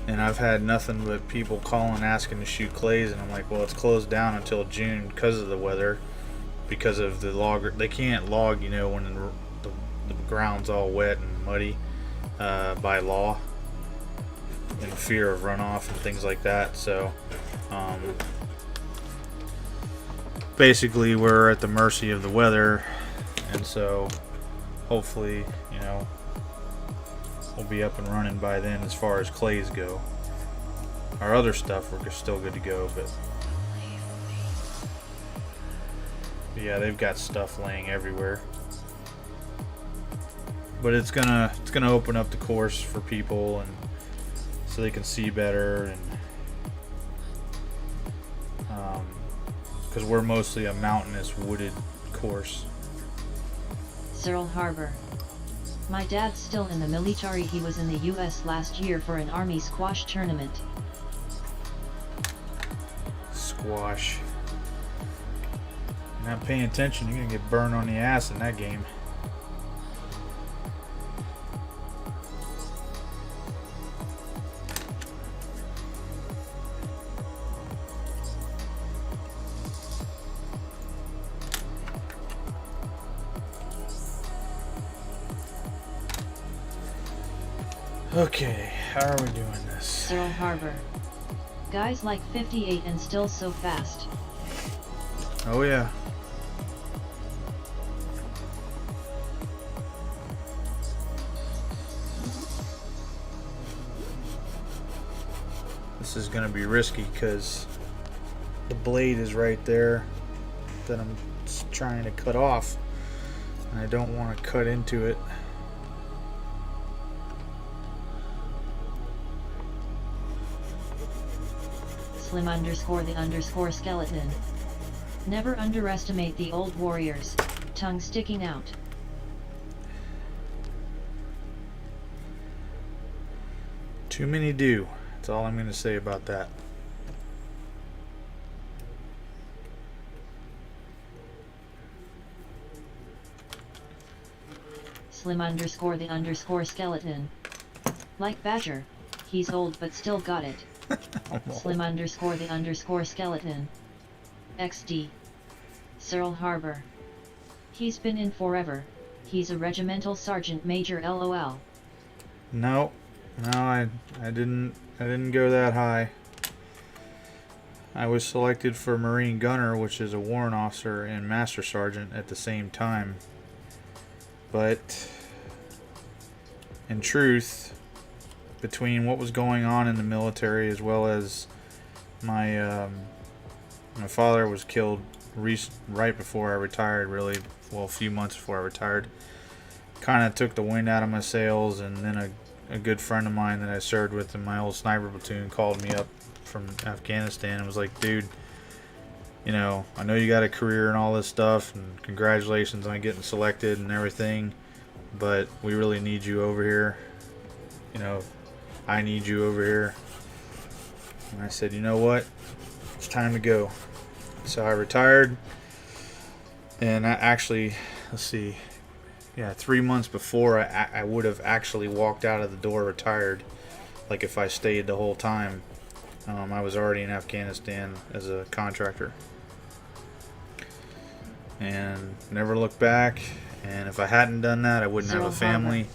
and I've had nothing but people calling asking to shoot clays, and I'm like, well, it's closed down until June because of the weather, because of the logger. They can't log, you know, when the ground's all wet and muddy by law, in fear of runoff and things like that. So basically we're at the mercy of the weather, and so hopefully, you know, we'll be up and running by then as far as clays go. Our other stuff we're still good to go, but yeah, they've got stuff laying everywhere. But it's gonna open up the course for people, and so they can see better, and because we're mostly a mountainous, wooded course. Cyril Harbor. My dad's still in the military. He was in the US last year for an army squash tournament. Squash. not paying attention, you're gonna get burned on the ass in that game. Okay, how are we doing this? Searle Harbor. Guys like 58 and still so fast. Oh yeah. This is gonna be risky because the blade is right there that I'm trying to cut off, and I don't want to cut into it. Slim_the_skeleton. Never underestimate the old warriors. Tongue sticking out. Too many do. That's all I'm going to say about that. Slim_the_skeleton. Like Badger. He's old but still got it. Slim_the_skeleton. XD. Searle Harbor. He's been in forever. He's a regimental sergeant major LOL. No, I didn't go that high. I was selected for Marine Gunner, which is a warrant officer and Master Sergeant at the same time. But in truth, between what was going on in the military as well as my father was killed right before I retired, really, well, a few months before I retired, kind of took the wind out of my sails. And then a good friend of mine that I served with in my old sniper platoon called me up from Afghanistan and was like, dude, you know, I know you got a career and all this stuff, and congratulations on getting selected and everything, but we really need you over here. You know, I need you over here. And I said, you know what? It's time to go. So I retired, and I actually, let's see, yeah, 3 months before I would have actually walked out of the door retired, like if I stayed the whole time. I was already in Afghanistan as a contractor. And never looked back, and if I hadn't done that, I wouldn't have a family.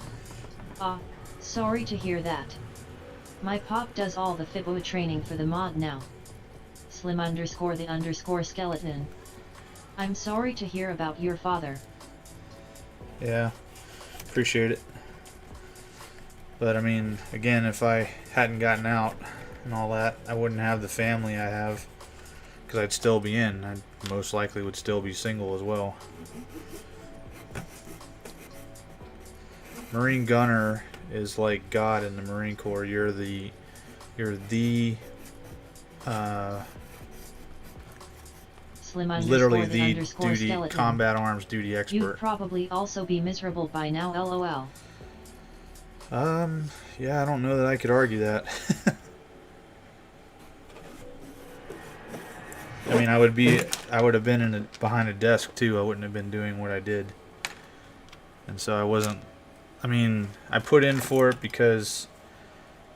Sorry to hear that. My pop does all the FIBO training for the mod now. Slim_the_skeleton. I'm sorry to hear about your father. Yeah, appreciate it. But I mean, again, if I hadn't gotten out and all that, I wouldn't have the family I have, because I'd still be in. I most likely would still be single as well. Marine Gunner is like God in the Marine Corps. You're the literally the duty combat arms duty expert. You'd probably also be miserable by now, LOL. Yeah, I don't know that I could argue that. I mean, I would have been behind a desk too. I wouldn't have been doing what I did. And so I wasn't, I mean, I put in for it because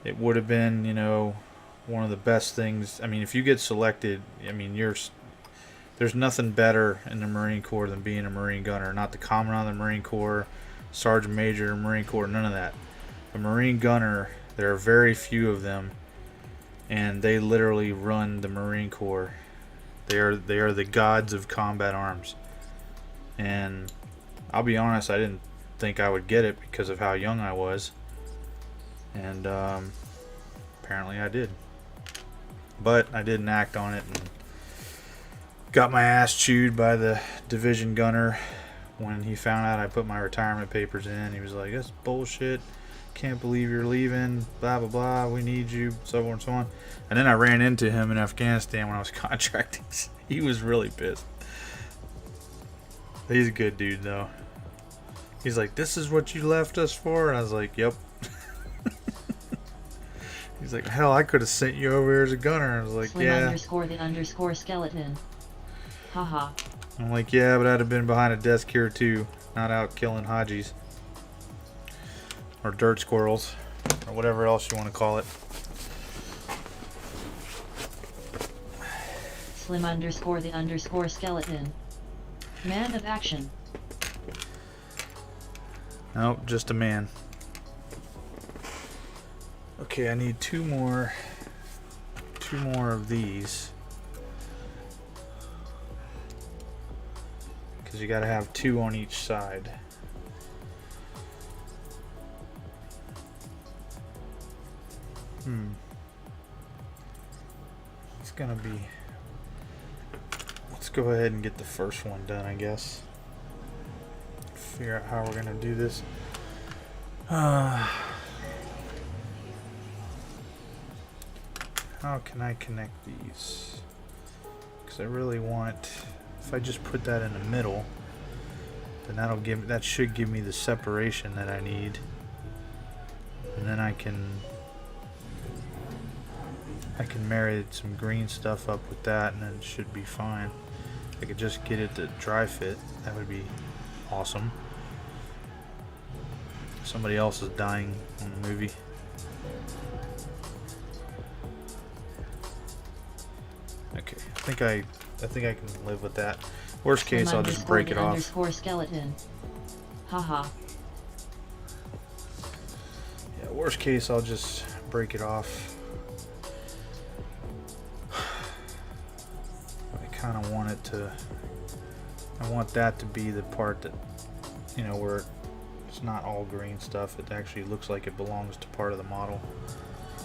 it would have been, you know, one of the best things. I mean, if you get selected, I mean, there's nothing better in the Marine Corps than being a Marine Gunner. Not the Commandant of the Marine Corps, Sergeant Major, Marine Corps, none of that. A Marine Gunner, there are very few of them, and they literally run the Marine Corps. They are the gods of combat arms. And I'll be honest, I didn't think I would get it because of how young I was. And apparently I did. But I didn't act on it, and got my ass chewed by the division gunner when he found out I put my retirement papers in. He was like, that's bullshit. Can't believe you're leaving. Blah, blah, blah. We need you. So on and so on. And then I ran into him in Afghanistan when I was contracting. He was really pissed. He's a good dude, though. He's like, this is what you left us for? And I was like, yep. He's like, hell, I could have sent you over here as a gunner. I was like, yeah. Slim_the_skeleton. Haha. I'm like, yeah, but I'd have been behind a desk here too, not out killing Hajis. Or dirt squirrels. Or whatever else you want to call it. Slim_the_skeleton. Man of action. Nope, just a man. Okay, I need two more of these. Because you gotta have 2 on each side. It's gonna be... Let's go ahead and get the first one done, I guess. Figure out how we're gonna do this. How can I connect these? Because I really want, if I just put that in the middle, then that should give me the separation that I need, and then I can marry some green stuff up with that, and then it should be fine. If I could just get it to dry fit, that would be awesome. Somebody else is dying in the movie. Okay, I think I can live with that. Worst case, I'll just break it off. Skeleton. Haha. Yeah, worst case, I'll just break it off. I kind of want it to. I want that to be the part that, you know, where it's not all green stuff. It actually looks like it belongs to part of the model.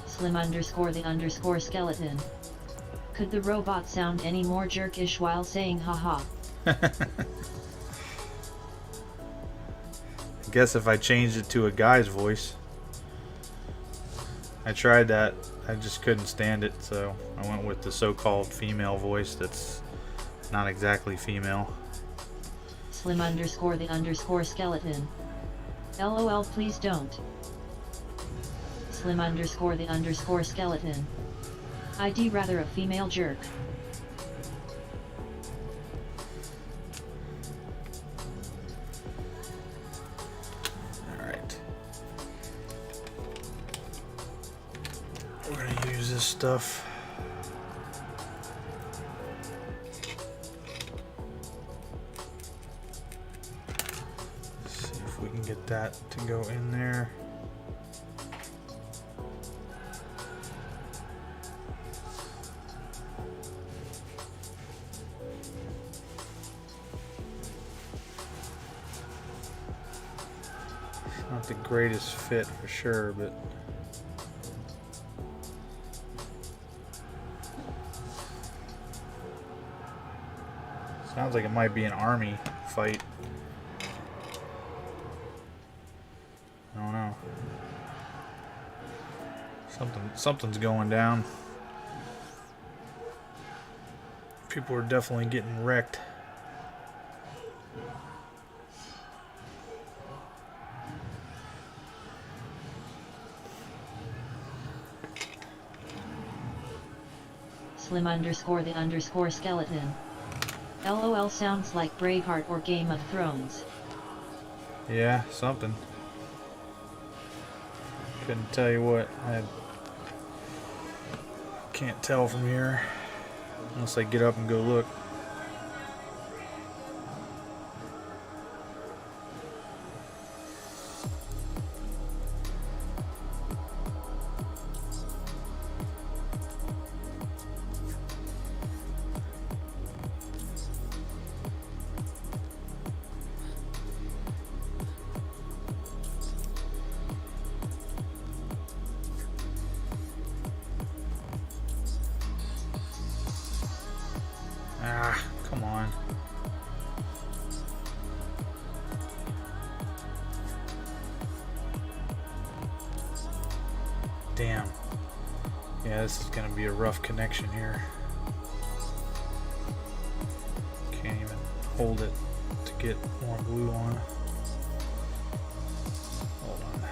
Slim_the_skeleton. Could the robot sound any more jerkish while saying haha? I guess if I changed it to a guy's voice. I tried that. I just couldn't stand it, so I went with the so-called female voice that's not exactly female. Slim_the_skeleton. LOL, please don't. Slim_the_skeleton. I'd rather a female jerk. Alright. We're gonna use this stuff. Let's see if we can get that to go in there. Not the greatest fit for sure, but sounds like it might be an army fight. I don't know. Something's going down. People are definitely getting wrecked. Slim_the_skeleton. LOL sounds like Braveheart or Game of Thrones. Yeah, something. Couldn't tell you what. I can't tell from here unless I get up and go look. Ah, come on. Damn. Yeah, this is gonna be a rough connection here. Can't even hold it to get more glue on. Hold on.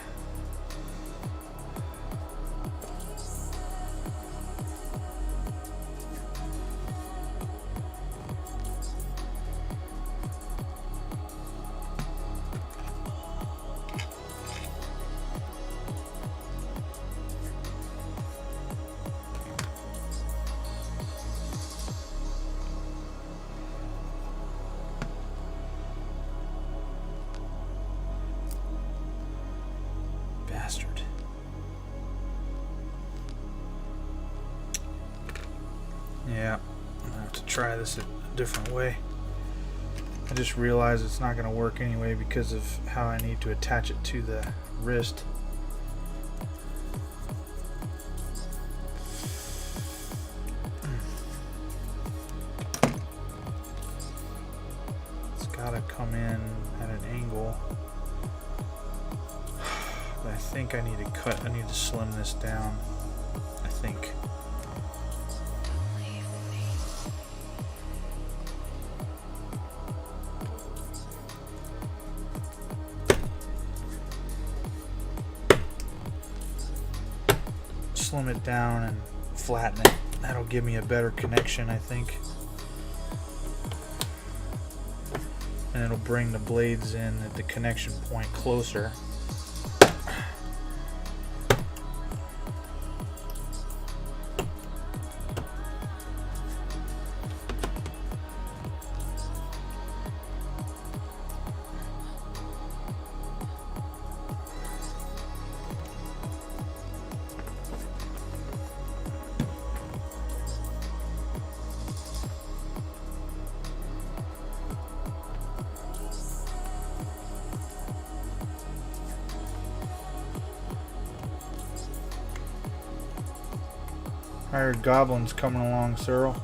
to try this a different way. I just realized it's not going to work anyway because of how I need to attach it to the wrist. It's got to come in at an angle. But I think I need to slim this down. I think. Slim it down and flatten it. That'll give me a better connection, I think. And it'll bring the blades in at the connection point closer. I heard goblins coming along, Cyril.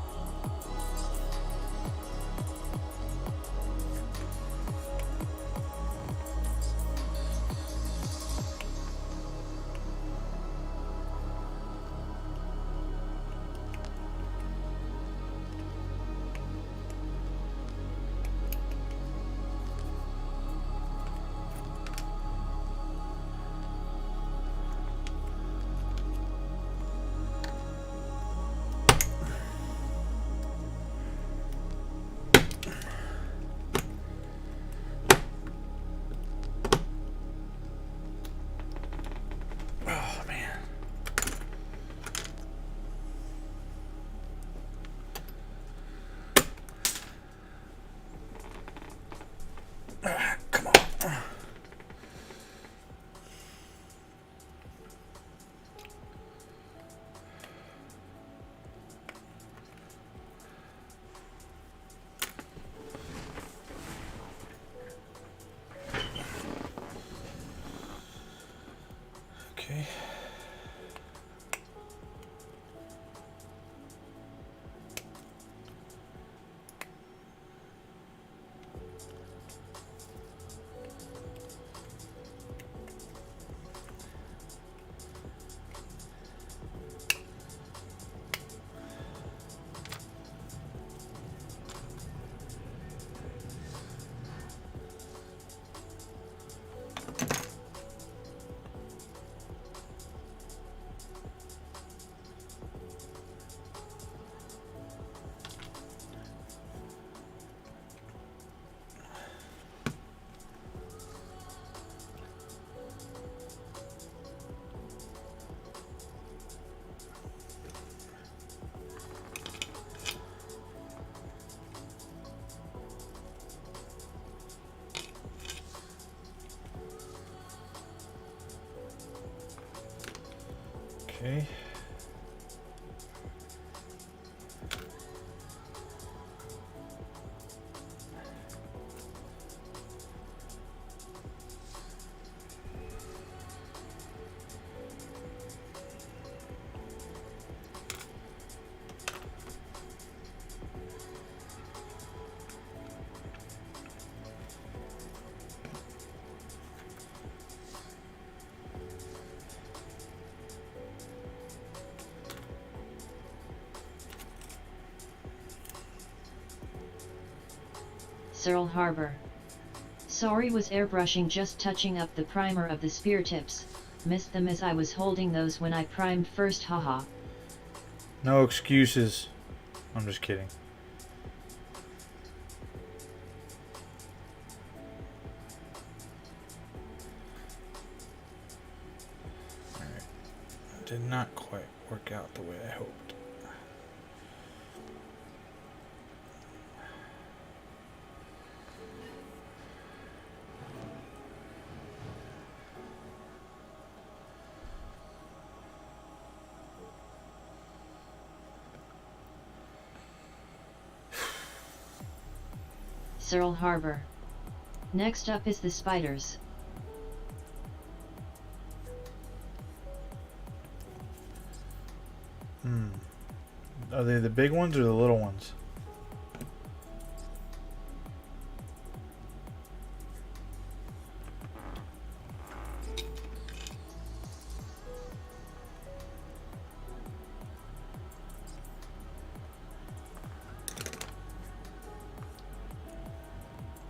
Come on. Okay. Okay. Cyril Harbor. Sorry, was airbrushing, just touching up the primer of the spear tips. Missed them as I was holding those when I primed first, haha. No excuses. I'm just kidding. Alright. Did not quite work out the way I hoped. Cyril Harbor. Next up is the spiders. Are they the big ones or the little ones?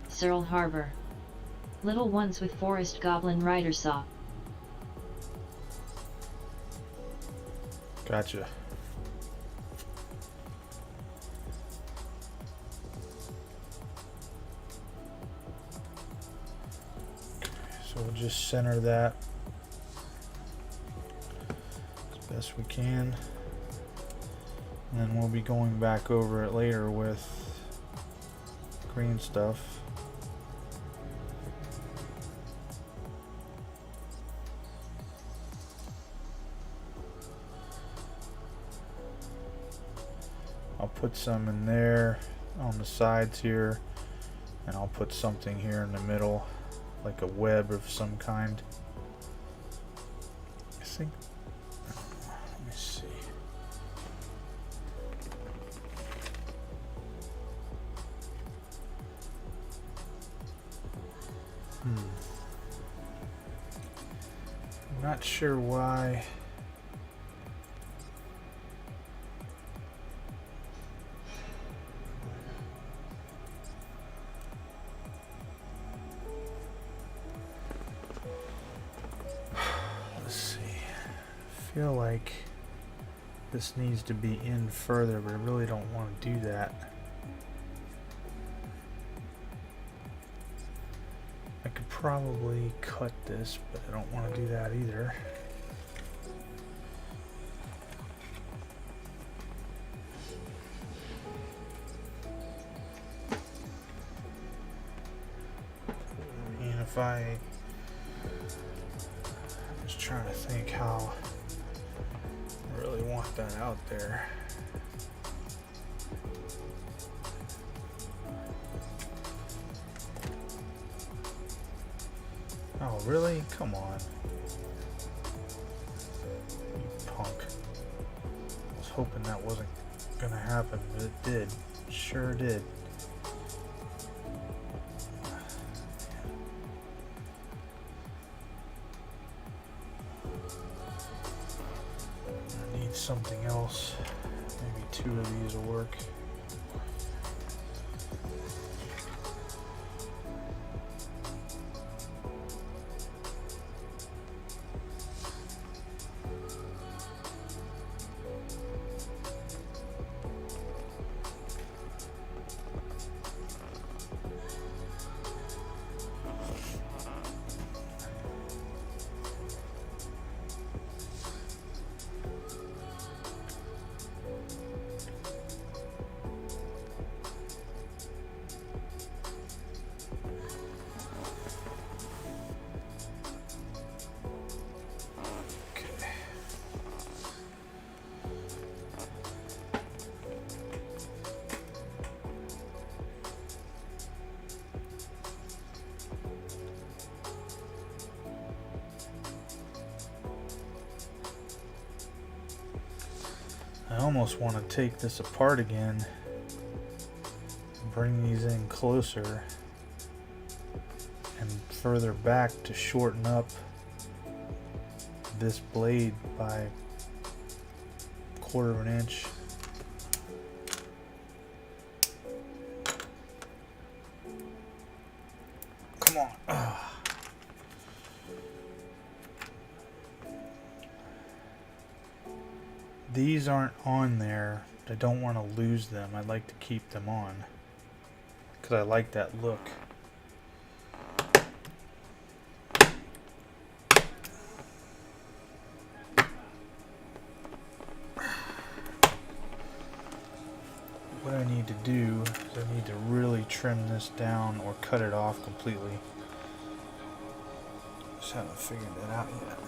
Cyril Harbor. Little ones with forest goblin rider saw. Gotcha. So we'll just center that as best we can. And then we'll be going back over it later with green stuff. I'll put some in there on the sides here, and I'll put something here in the middle, like a web of some kind. I think, let me see. I'm not sure why. I feel like this needs to be in further, but I really don't want to do that. I could probably cut this, but I don't want to do that either. And if I'm just trying to think how I really want that out there. Oh, really? Come on. You punk. I was hoping that wasn't gonna happen, but it did. It sure did. I need something else. Maybe 2 of these will work. I almost want to take this apart again, bring these in closer and further back to shorten up this blade by 1/4 of an inch. Come on. Ugh. These aren't on there. I don't want to lose them. I'd like to keep them on because I like that look. What I need to do is I need to really trim this down or cut it off completely. Just haven't figured that out yet.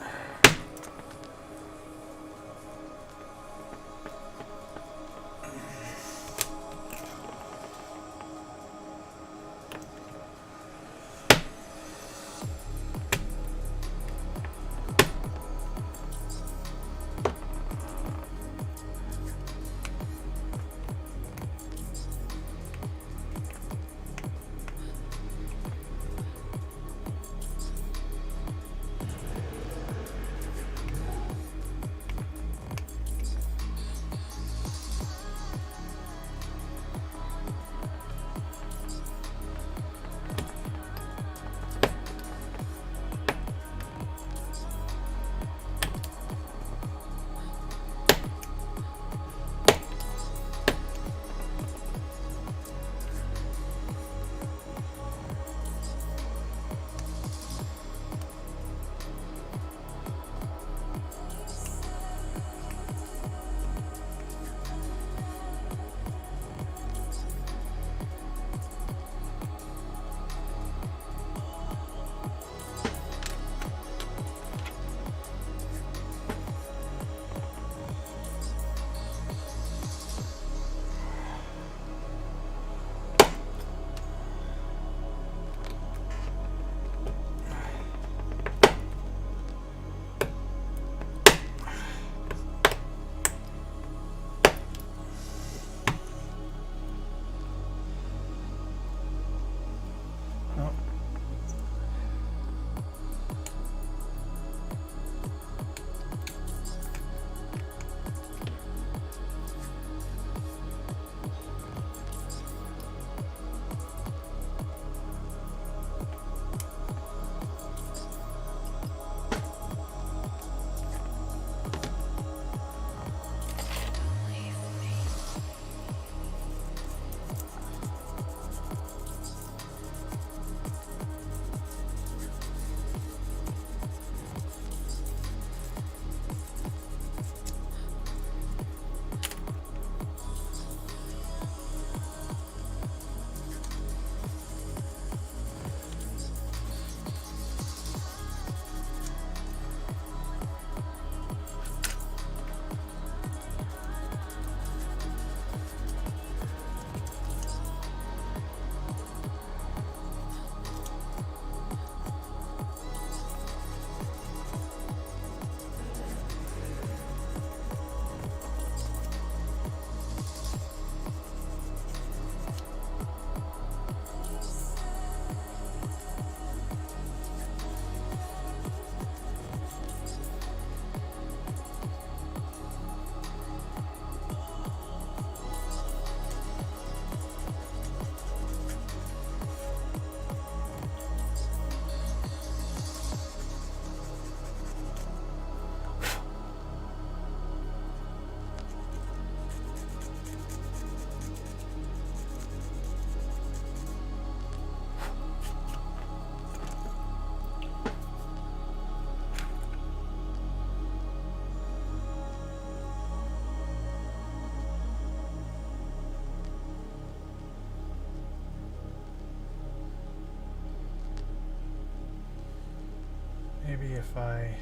Maybe if I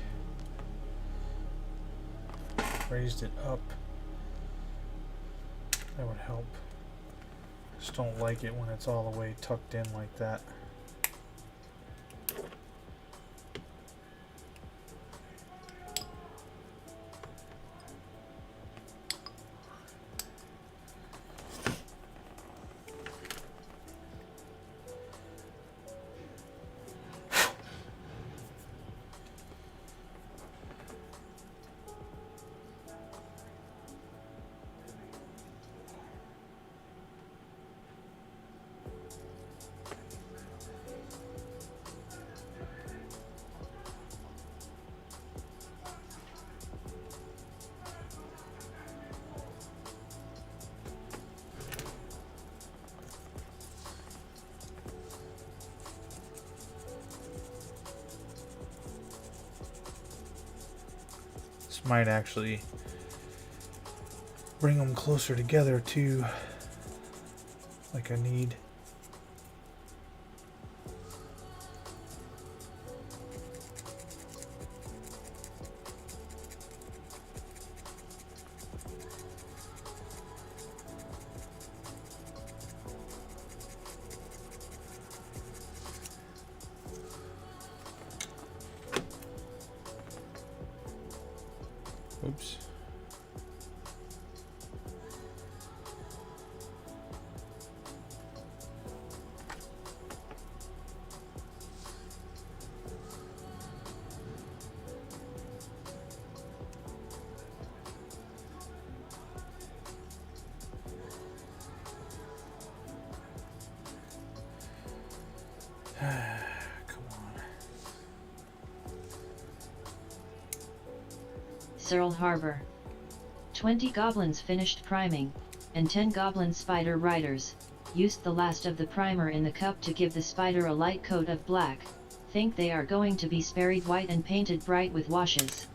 raised it up, that would help. Just don't like it when it's all the way tucked in like that. Might actually bring them closer together too, like I need. Oops. Cyril Harbor. 20 goblins finished priming, and 10 goblin spider riders. Used the last of the primer in the cup to give the spider a light coat of black. Think they are going to be sprayed white and painted bright with washes.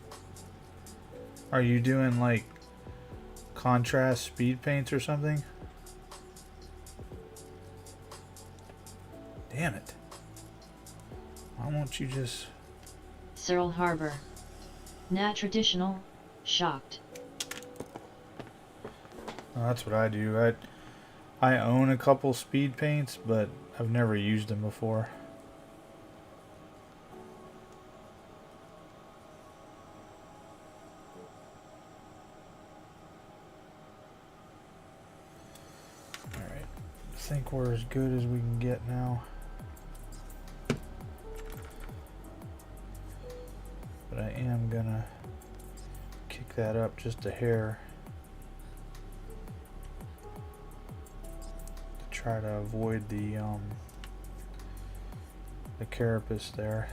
Are you doing like contrast speed paints or something? Damn it. Why won't you just... Cyril Harbor. Nah, traditional. Shocked. Well, that's what I do. I own a couple speed paints, but I've never used them before. Alright, I think we're as good as we can get now. But I am gonna kick that up just a hair to try to avoid the carapace there.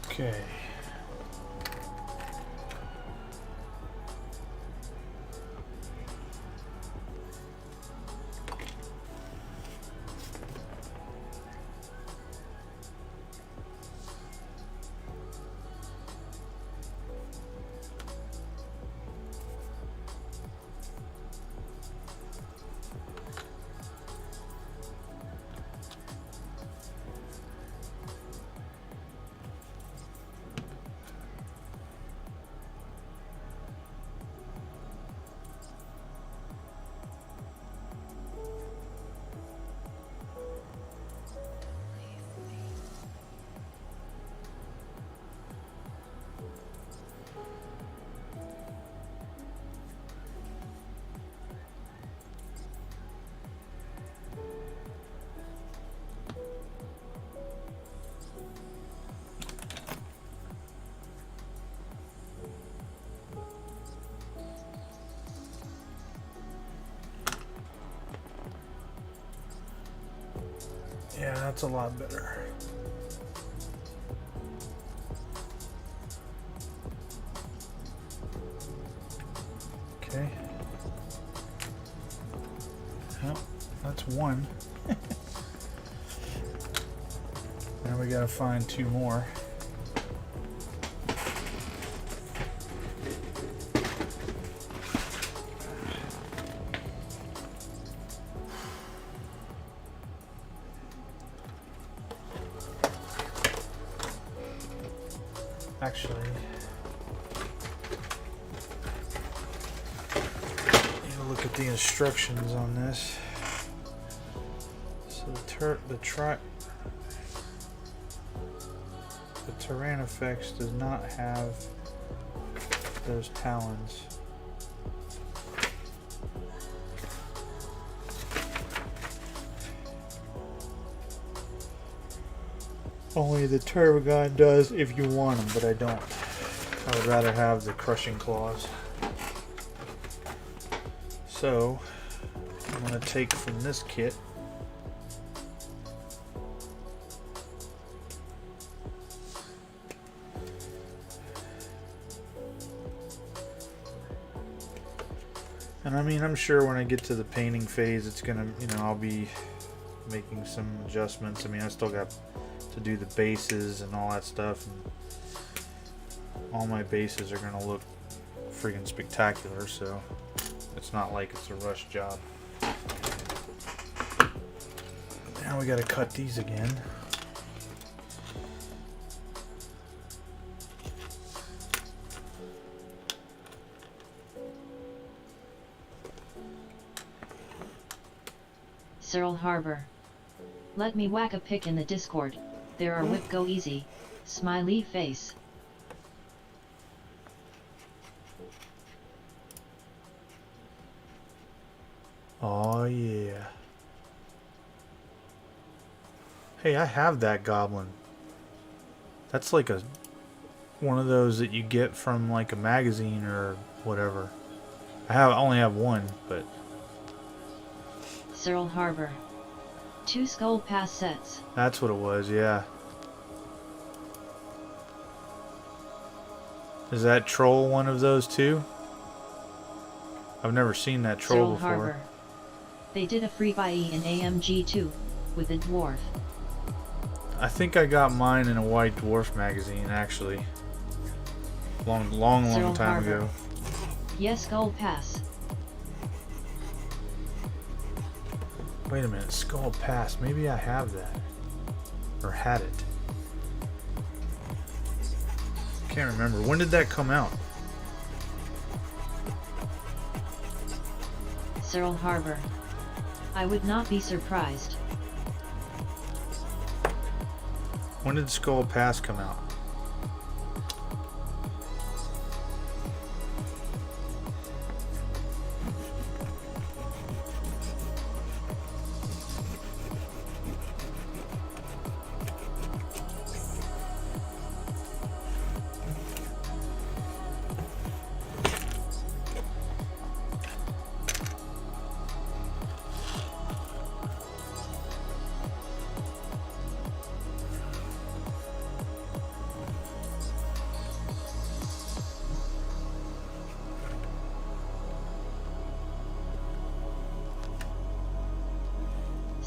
Okay. Yeah, that's a lot better. Okay. Well, that's one. Now we gotta find two more. Actually, need to look at the instructions on this. So the Tyranids does not have those talons. Only the Turbogon does if you want them, but I don't. I would rather have the crushing claws. So, I'm going to take from this kit and I mean, I'm sure when I get to the painting phase, it's gonna, you know, I'll be making some adjustments. I mean, I still got to do the bases and all that stuff, and all my bases are gonna look freaking spectacular, so it's not like it's a rush job. Now we gotta cut these again. Cyril Harbor. Let me whack a pic in the Discord. There are whip go easy. Smiley face. Oh yeah. Hey, I have that goblin. That's like one of those that you get from like a magazine or whatever. I only have one, but Cyril Harbor. 2 skull pass sets. that's what it was, yeah. Is that troll one of those too? I've never seen that troll Cyril before. Harbor. They did a free buy in AMG 2 with a dwarf. I think I got mine in a White Dwarf magazine, actually. Long Cyril time Harbor. ago. Yes, skull pass. Wait a minute, Skull Pass. Maybe I have that. Or had it. Can't remember. When did that come out? Cyril Harbor. I would not be surprised. When did Skull Pass come out?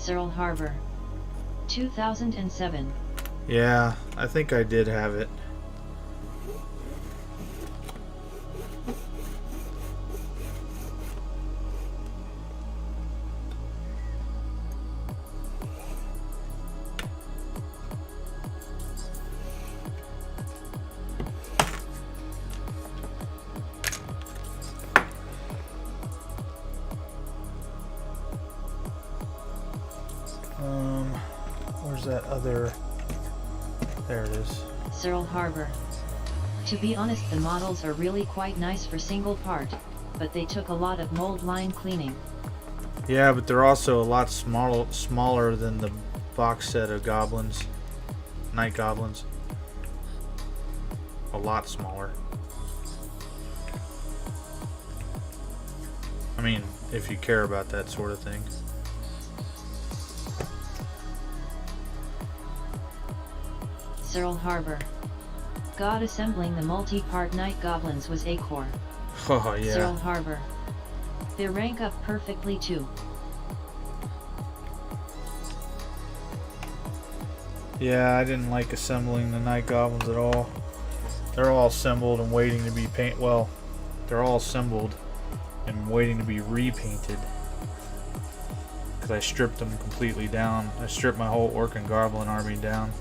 Cyril Harbor. 2007. Yeah, I think I did have it. Where's that other? There it is. Cyril Harbor. To be honest, the models are really quite nice for single part, but they took a lot of mold line cleaning. Yeah, but they're also a lot smaller than the box set of goblins, night goblins. A lot smaller. I mean, if you care about that sort of thing. Cyril Harbor. God, assembling the multi-part night goblins was a core. Oh yeah. Cyril Harbor. They rank up perfectly too. Yeah, I didn't like assembling the night goblins at all. They're all assembled and waiting to be painted. Well, they're all assembled and waiting to be repainted. Because I stripped them completely down. I stripped my whole orc and goblin army down.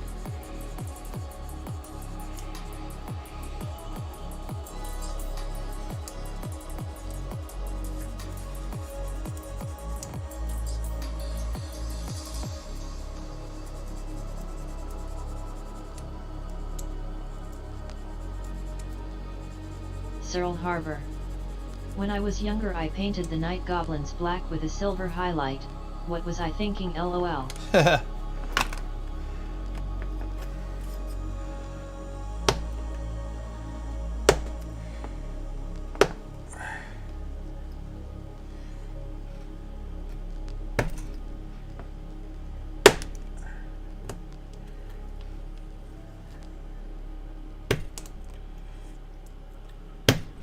Cyril Harbor. When I was younger I painted the night goblins black with a silver highlight. What was I thinking, lol.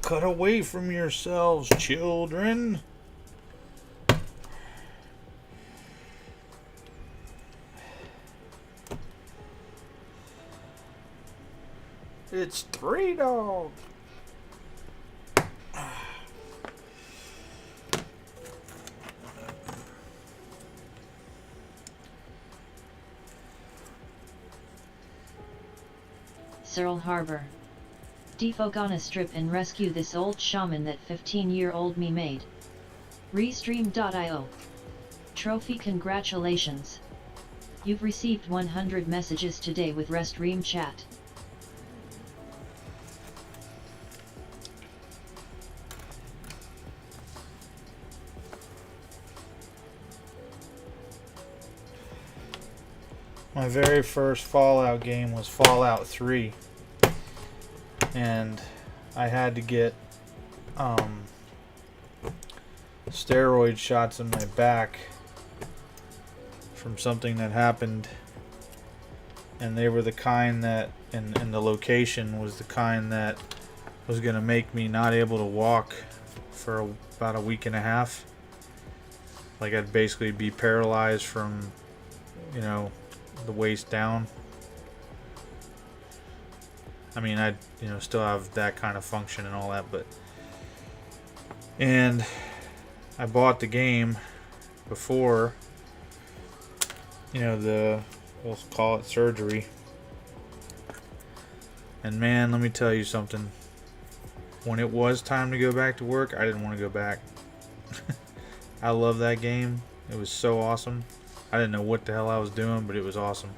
Cut away from yourselves, children. It's 3 dogs. Cyril Harbor. Defo gonna strip and rescue this old shaman that 15-year-old me made. Restream.io. Trophy, congratulations. You've received 100 messages today with Restream chat. My very first Fallout game was Fallout 3. And I had to get steroid shots in my back from something that happened, and they were the kind that, and the location was the kind that was going to make me not able to walk for about a week and a half. Like I'd basically be paralyzed from, you know, the waist down. I mean, I'd, you know, still have that kind of function and all that, but... And I bought the game before, you know, we'll call it surgery. And man, let me tell you something. When it was time to go back to work, I didn't want to go back. I love that game. It was so awesome. I didn't know what the hell I was doing, but it was awesome.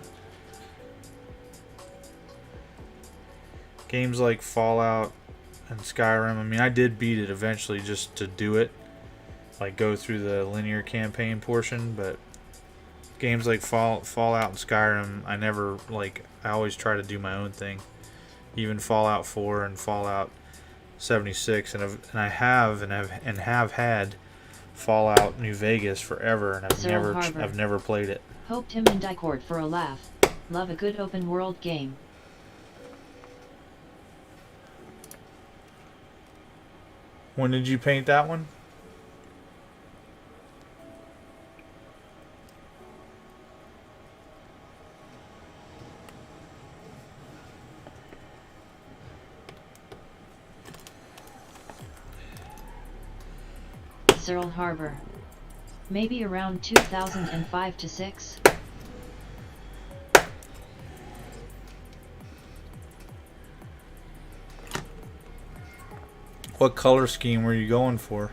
Games like Fallout and Skyrim, I mean, I did beat it eventually just to do it. Like, go through the linear campaign portion, but games like Fallout and Skyrim, I never, like, I always try to do my own thing. Even Fallout 4 and Fallout 76, and I have had Fallout New Vegas forever, and I've never played it. Hoped him and Discord for a laugh. Love a good open world game. When did you paint that one? Cyril Harbor. Maybe around 2005 to 6. What color scheme were you going for?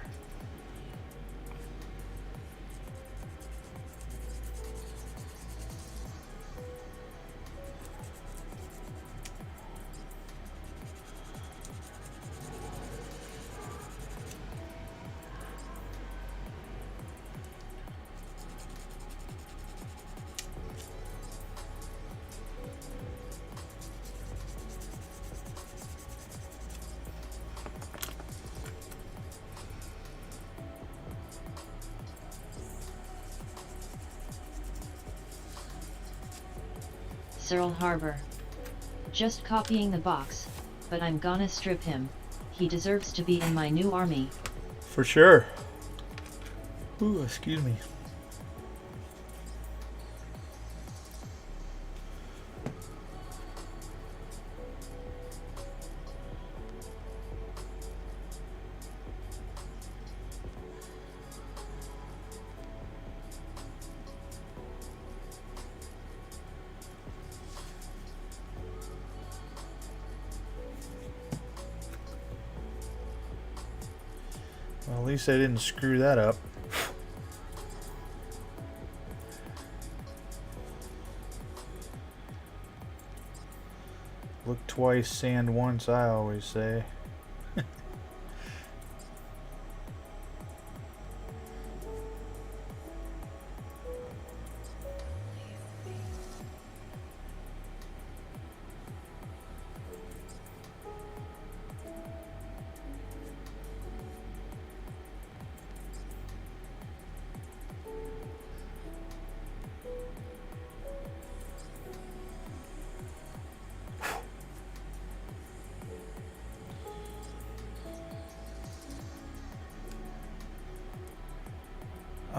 Cyril Harbor. Just copying the box, but I'm gonna strip him. He deserves to be in my new army. For sure. Ooh, excuse me. Well, at least they didn't screw that up. Look twice, sand once, I always say.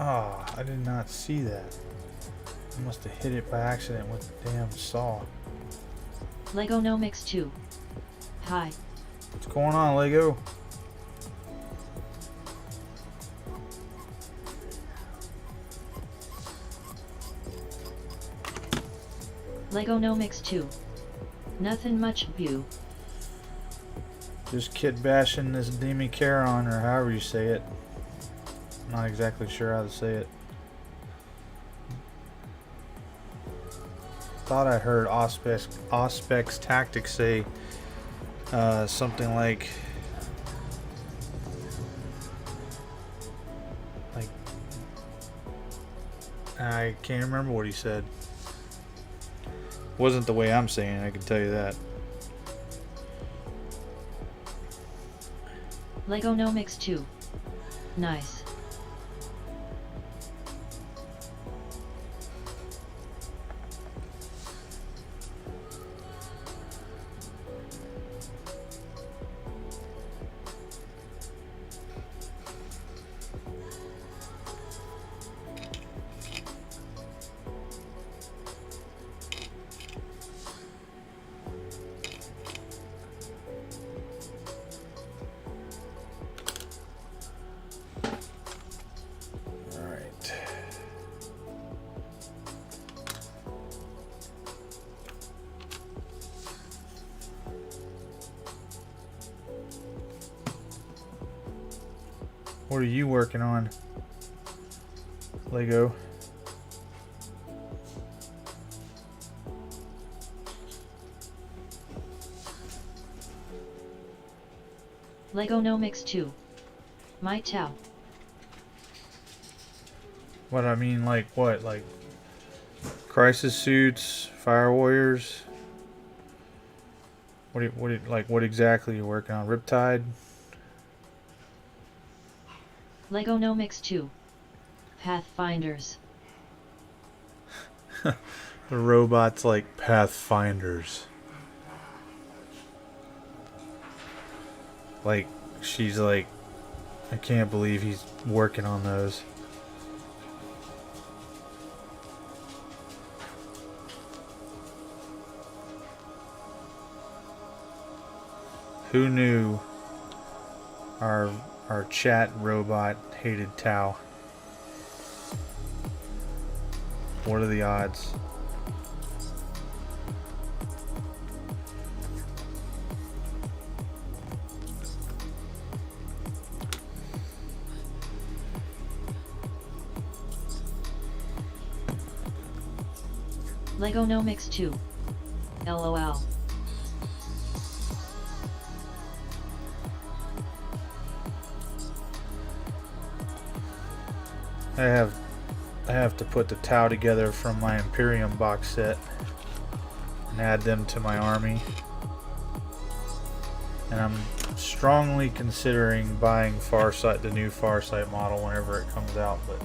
Ah, I did not see that. I must have hit it by accident with the damn saw. Lego No Mix 2. Hi. What's going on, Lego? Lego No Mix 2. Nothing much view. Just kit bashing this Dimachaeron, or however you say it. Not exactly sure how to say it. Thought I heard Auspex Tactics say something like I can't remember what he said. Wasn't the way I'm saying it, I can tell you that. Lego No Mix 2. Nice. What are you working on, Lego? Lego No Mix 2. My Tao. What I mean, like what? Like crisis suits, fire warriors? What exactly are you working on? Riptide? Lego No Mix 2. Pathfinders. The robots like Pathfinders. Like, she's like, I can't believe he's working on those. Who knew our chat robot hated Tau? What are the odds? Lego No Mix 2. LOL. I have to put the Tau together from my Imperium box set and add them to my army. And I'm strongly considering buying Farsight, the new Farsight model, whenever it comes out, but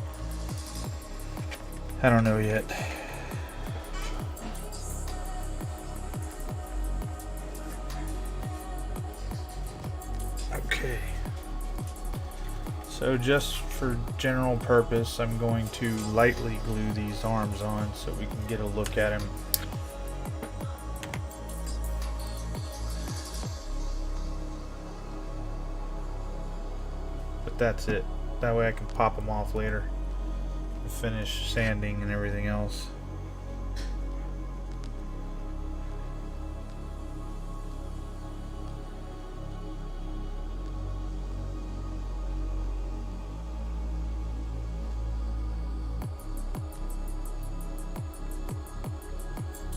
I don't know yet. So just for general purpose, I'm going to lightly glue these arms on so we can get a look at him. But that's it. That way I can pop them off later and finish sanding and everything else.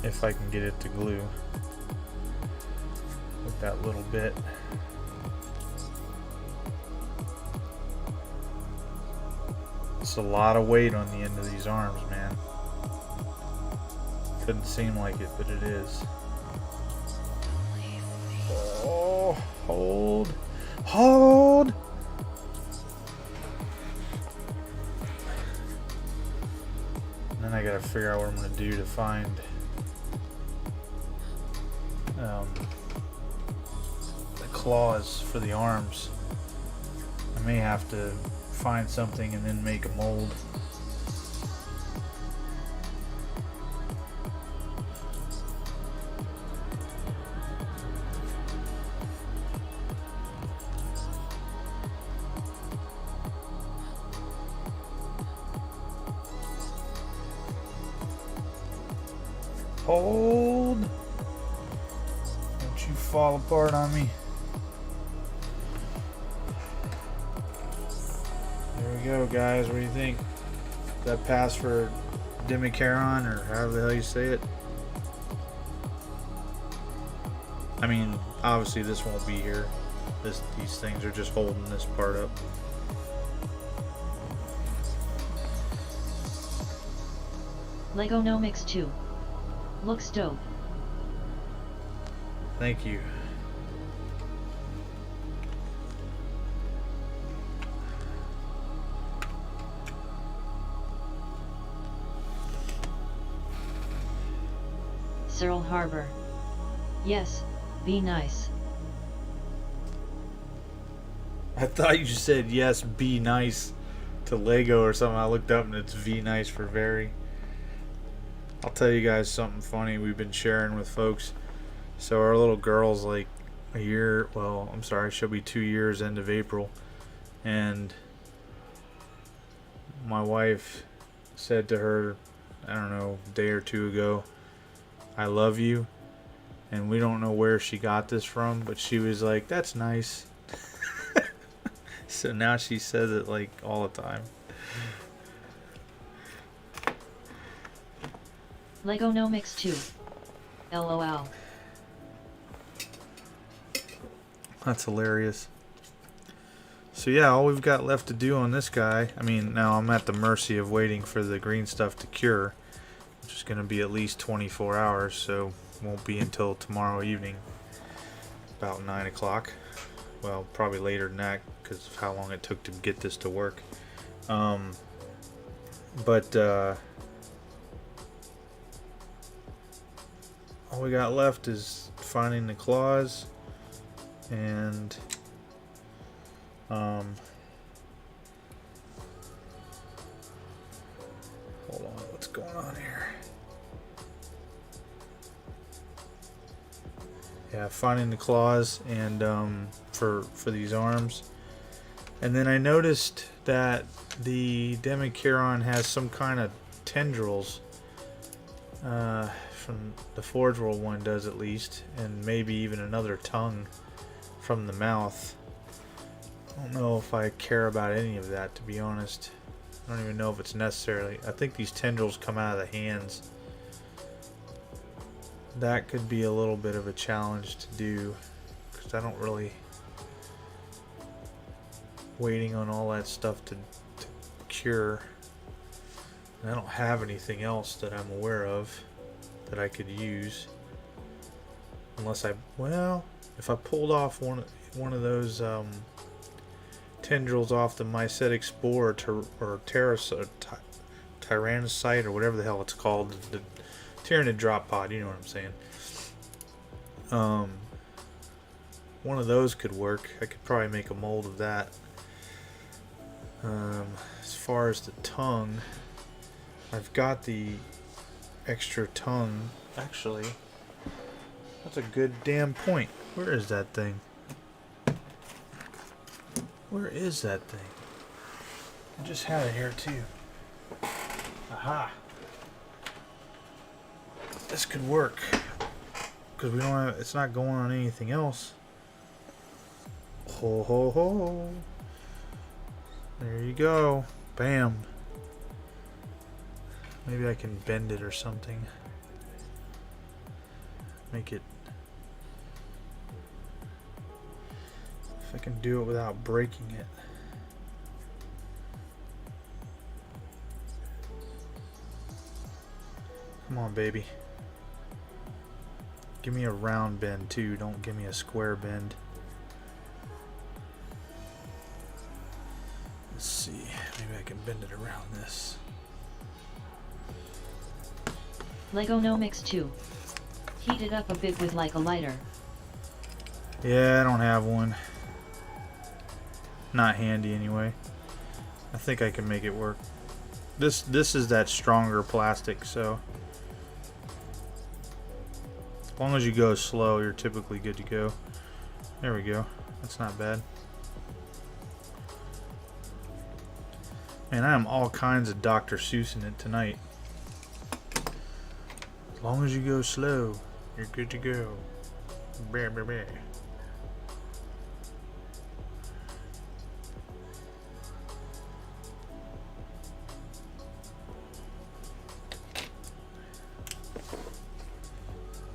If I can get it to glue with that little bit. It's a lot of weight on the end of these arms, man. Couldn't seem like it, but it is. Oh, hold. Hold! And then I gotta figure out what I'm gonna do to find the claws for the arms. I may have to find something and then make a mold. Hold! Don't you fall apart on me. There we go, guys. What do you think? That pass for Dimachaeron, or however the hell you say it? I mean, obviously this won't be here. These things are just holding this part up. Legonomics 2. Looks dope. Thank you. Cyril Harbor. Yes, be nice. I thought you said yes, be nice to Lego or something. I looked up and it's V nice for very. I'll tell you guys something funny we've been sharing with folks. So our little girl's like a year, well, I'm sorry, she'll be 2 years end of April. And my wife said to her, I don't know, a day or two ago, I love you. And we don't know where she got this from, but she was like, that's nice. So now she says it like all the time. Legonomics 2. LOL. That's hilarious. So yeah, all we've got left to do on this guy, I mean, now I'm at the mercy of waiting for the green stuff to cure, which is going to be at least 24 hours, so won't be until tomorrow evening, about 9 o'clock. Well, probably later than that, because of how long it took to get this to work. All we got left is finding the claws and hold on, what's going on here? Yeah, finding the claws and for these arms. And then I noticed that the Dimachaeron has some kind of tendrils. From the Forge World one does at least, and maybe even another tongue from the mouth. I don't know if I care about any of that, to be honest. I don't even know if it's necessarily. I think these tendrils come out of the hands. That could be a little bit of a challenge to do, because I don't really waiting on all that stuff to cure. And I don't have anything else that I'm aware of that I could use, unless well, if I pulled off one of those tendrils off the Mycetic spore or Tyranids site or whatever the hell it's called, the Tyranid drop pod, you know what I'm saying. One of those could work. I could probably make a mold of that. As far as the tongue, I've got the extra tongue. Actually, that's a good damn point. Where is that thing? Where is that thing? I just had it here too. Aha. This could work. Because we don't have, it's not going on anything else. Ho ho ho. There you go. Bam. Maybe I can bend it or something. Make it. If I can do it without breaking it. Come on, baby. Give me a round bend too. Don't give me a square bend. Let's see. Maybe I can bend it around this. Legonomics 2. Heat it up a bit with like a lighter. Yeah, I don't have one. Not handy anyway. I think I can make it work. This is that stronger plastic, so as long as you go slow, you're typically good to go. There we go. That's not bad. Man, I am all kinds of Dr. Seuss in it tonight. As long as you go slow, you're good to go. Bear, bear, bear.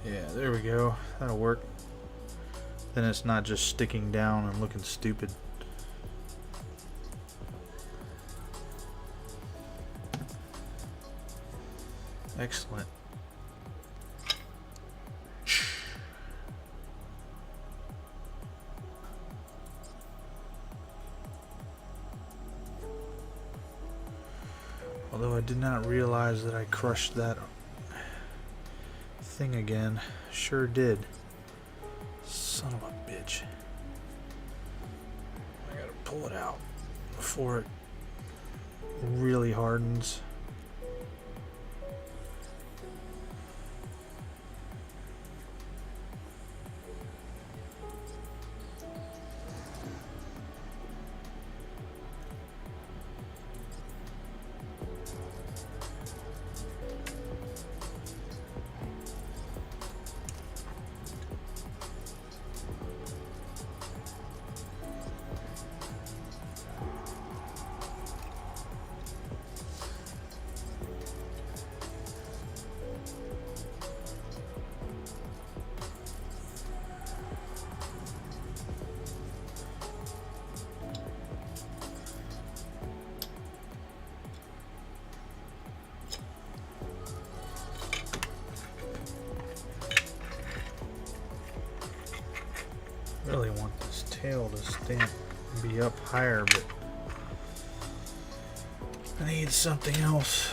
Yeah, there we go. That'll work. Then it's not just sticking down and looking stupid. Excellent. Although I did not realize that I crushed that thing again. Sure did. Son of a bitch. I gotta pull it out before it really hardens. Really want this tail to stand, be up higher, but I need something else.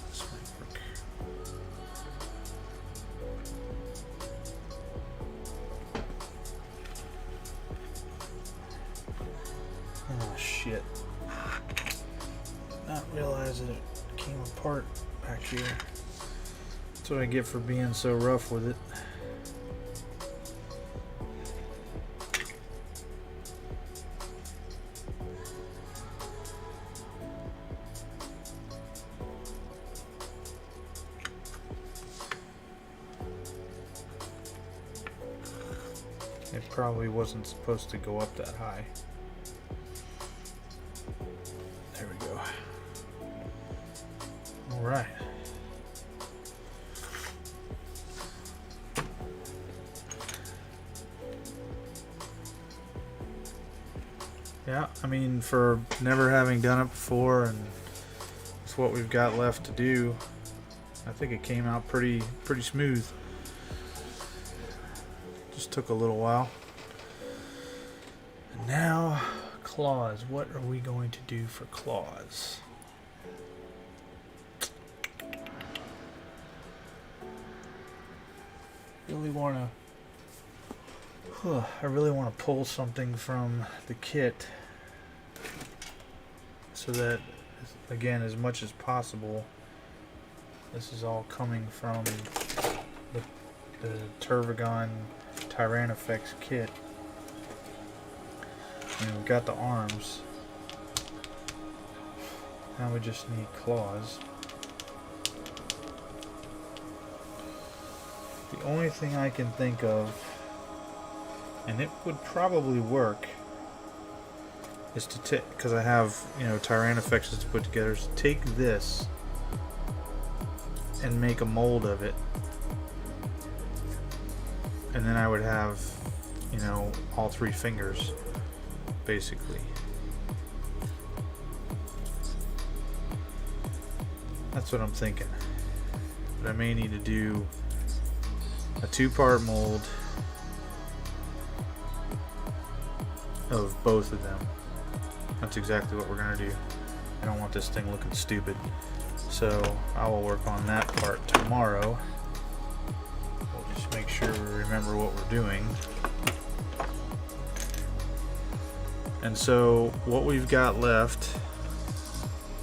This might work. Oh shit! Did not realize that it came apart back here. That's what I get for being so rough with it. It probably wasn't supposed to go up that high. There we go. All right. Yeah, I mean, for never having done it before and it's what we've got left to do, I think it came out pretty smooth. Just took a little while. And now, claws. What are we going to do for claws? Really want to. I really want to pull something from the kit. so that, again, as much as possible, this is all coming from the Tyranids Dimachaeron kit. And we've got the arms. Now we just need claws. The only thing I can think of, and it would probably work, is to take, because I have, you know, Tyranids to put together, is to take this and make a mold of it, and then I would have, you know, all 3 fingers basically. That's what I'm thinking. But I may need to do a 2-part mold of both of them. That's exactly what we're gonna do. I don't want this thing looking stupid, so I will work on that part tomorrow. We'll just make sure we remember what we're doing. And so what we've got left,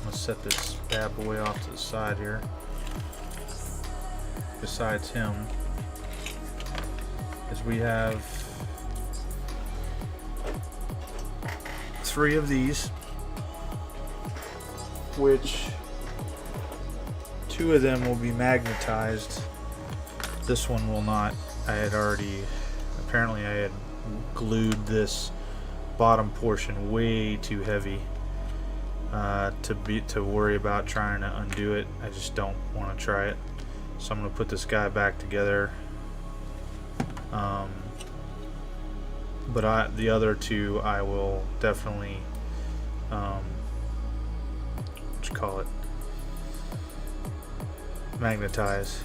let's set this bad boy off to the side here. Besides him, is we have 3 of these, which 2 of them will be magnetized. This one will not. Apparently I had glued this bottom portion way too heavy to worry about trying to undo it. I just don't want to try it. So I'm going to put this guy back together. But the other 2 I will definitely, magnetize.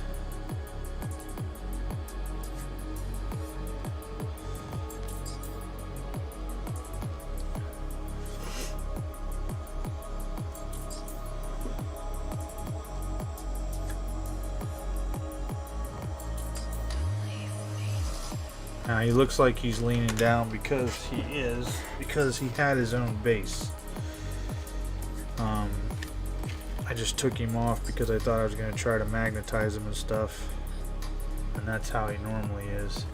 Now he looks like he's leaning down because he had his own base. I just took him off because I thought I was going to try to magnetize him and stuff, and that's how he normally is.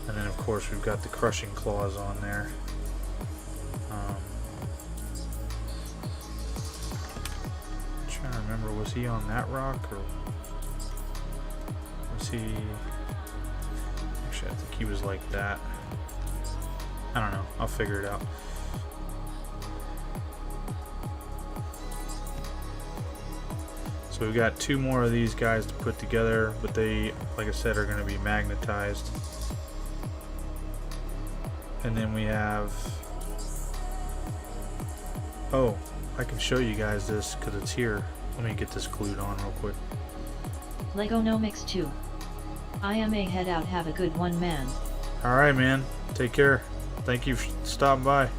And then of course we've got the crushing claws on there. I'm trying to remember, was he on that rock or was he... Actually, I think he was like that. I don't know. I'll figure it out. So we've got 2 more of these guys to put together, but they, like I said, are going to be magnetized. And then we have... Oh, I can show you guys this because it's here. Let me get this glued on real quick. Legonomics 2. I am a head out. Have a good one, man. Alright, man. Take care. Thank you for stopping by.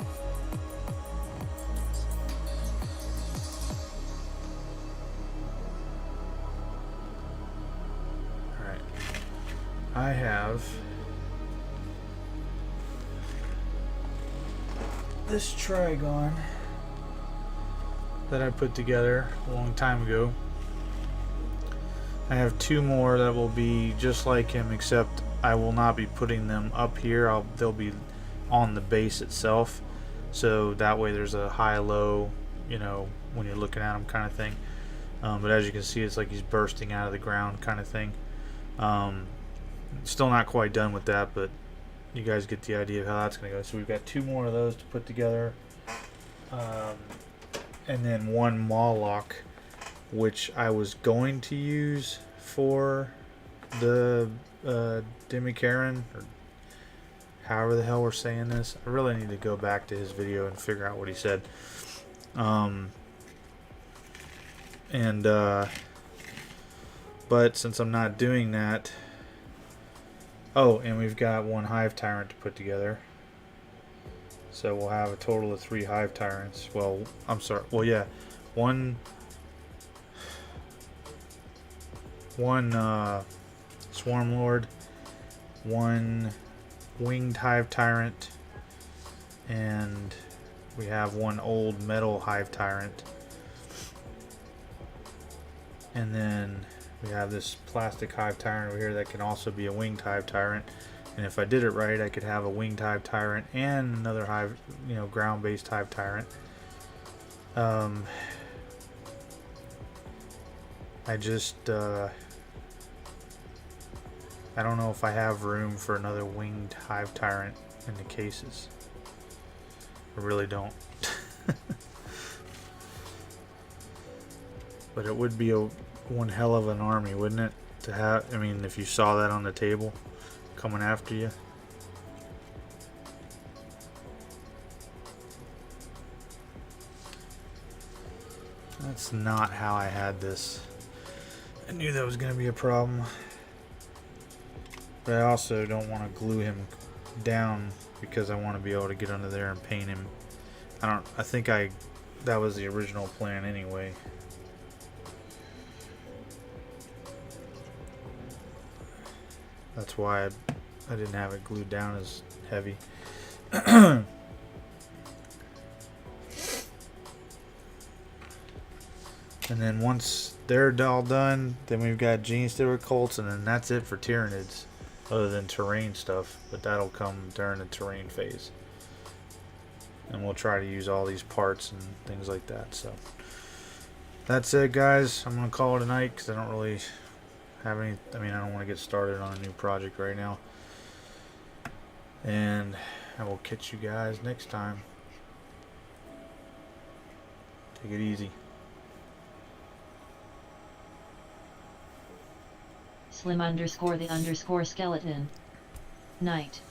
Alright. I have this Trigon that I put together a long time ago. I have 2 more that will be just like him, except I will not be putting them up here. They'll be on the base itself, so that way there's a high-low, you know, when you're looking at him kind of thing. But as you can see, it's like he's bursting out of the ground kind of thing. Still not quite done with that, but you guys get the idea of how that's going to go. So we've got 2 more of those to put together, and then 1 Moloch, which I was going to use for the Dimachaeron, or however the hell we're saying this. I really need to go back to his video and figure out what he said. But since I'm not doing that, oh, and we've got 1 Hive Tyrant to put together. So we'll have a total of 3 Hive Tyrants. Well, I'm sorry. Well, yeah, one Swarm Lord, 1 Winged Hive Tyrant, and we have one old metal hive tyrant, and then we have this plastic hive tyrant over here that can also be a winged hive tyrant. And if I did it right, I could have a winged hive tyrant and another hive, you know, ground-based hive tyrant. I just I don't know if I have room for another winged hive tyrant in the cases. I really don't. But it would be one hell of an army, wouldn't it? To have, I mean, if you saw that on the table coming after you. That's not how I had this. I knew that was going to be a problem. But I also don't want to glue him down because I want to be able to get under there and paint him. I think that was the original plan anyway. That's why I didn't have it glued down as heavy. And then once they're all done, then we've got Gene Stealer Colts, and then that's it for Tyranids, other than terrain stuff, but that'll come during the terrain phase. And we'll try to use all these parts and things like that. So that's it, guys. I'm going to call it a night because I don't really have any, I mean, I don't want to get started on a new project right now. And I will catch you guys next time. Take it easy. Slim_the_skeleton. Night.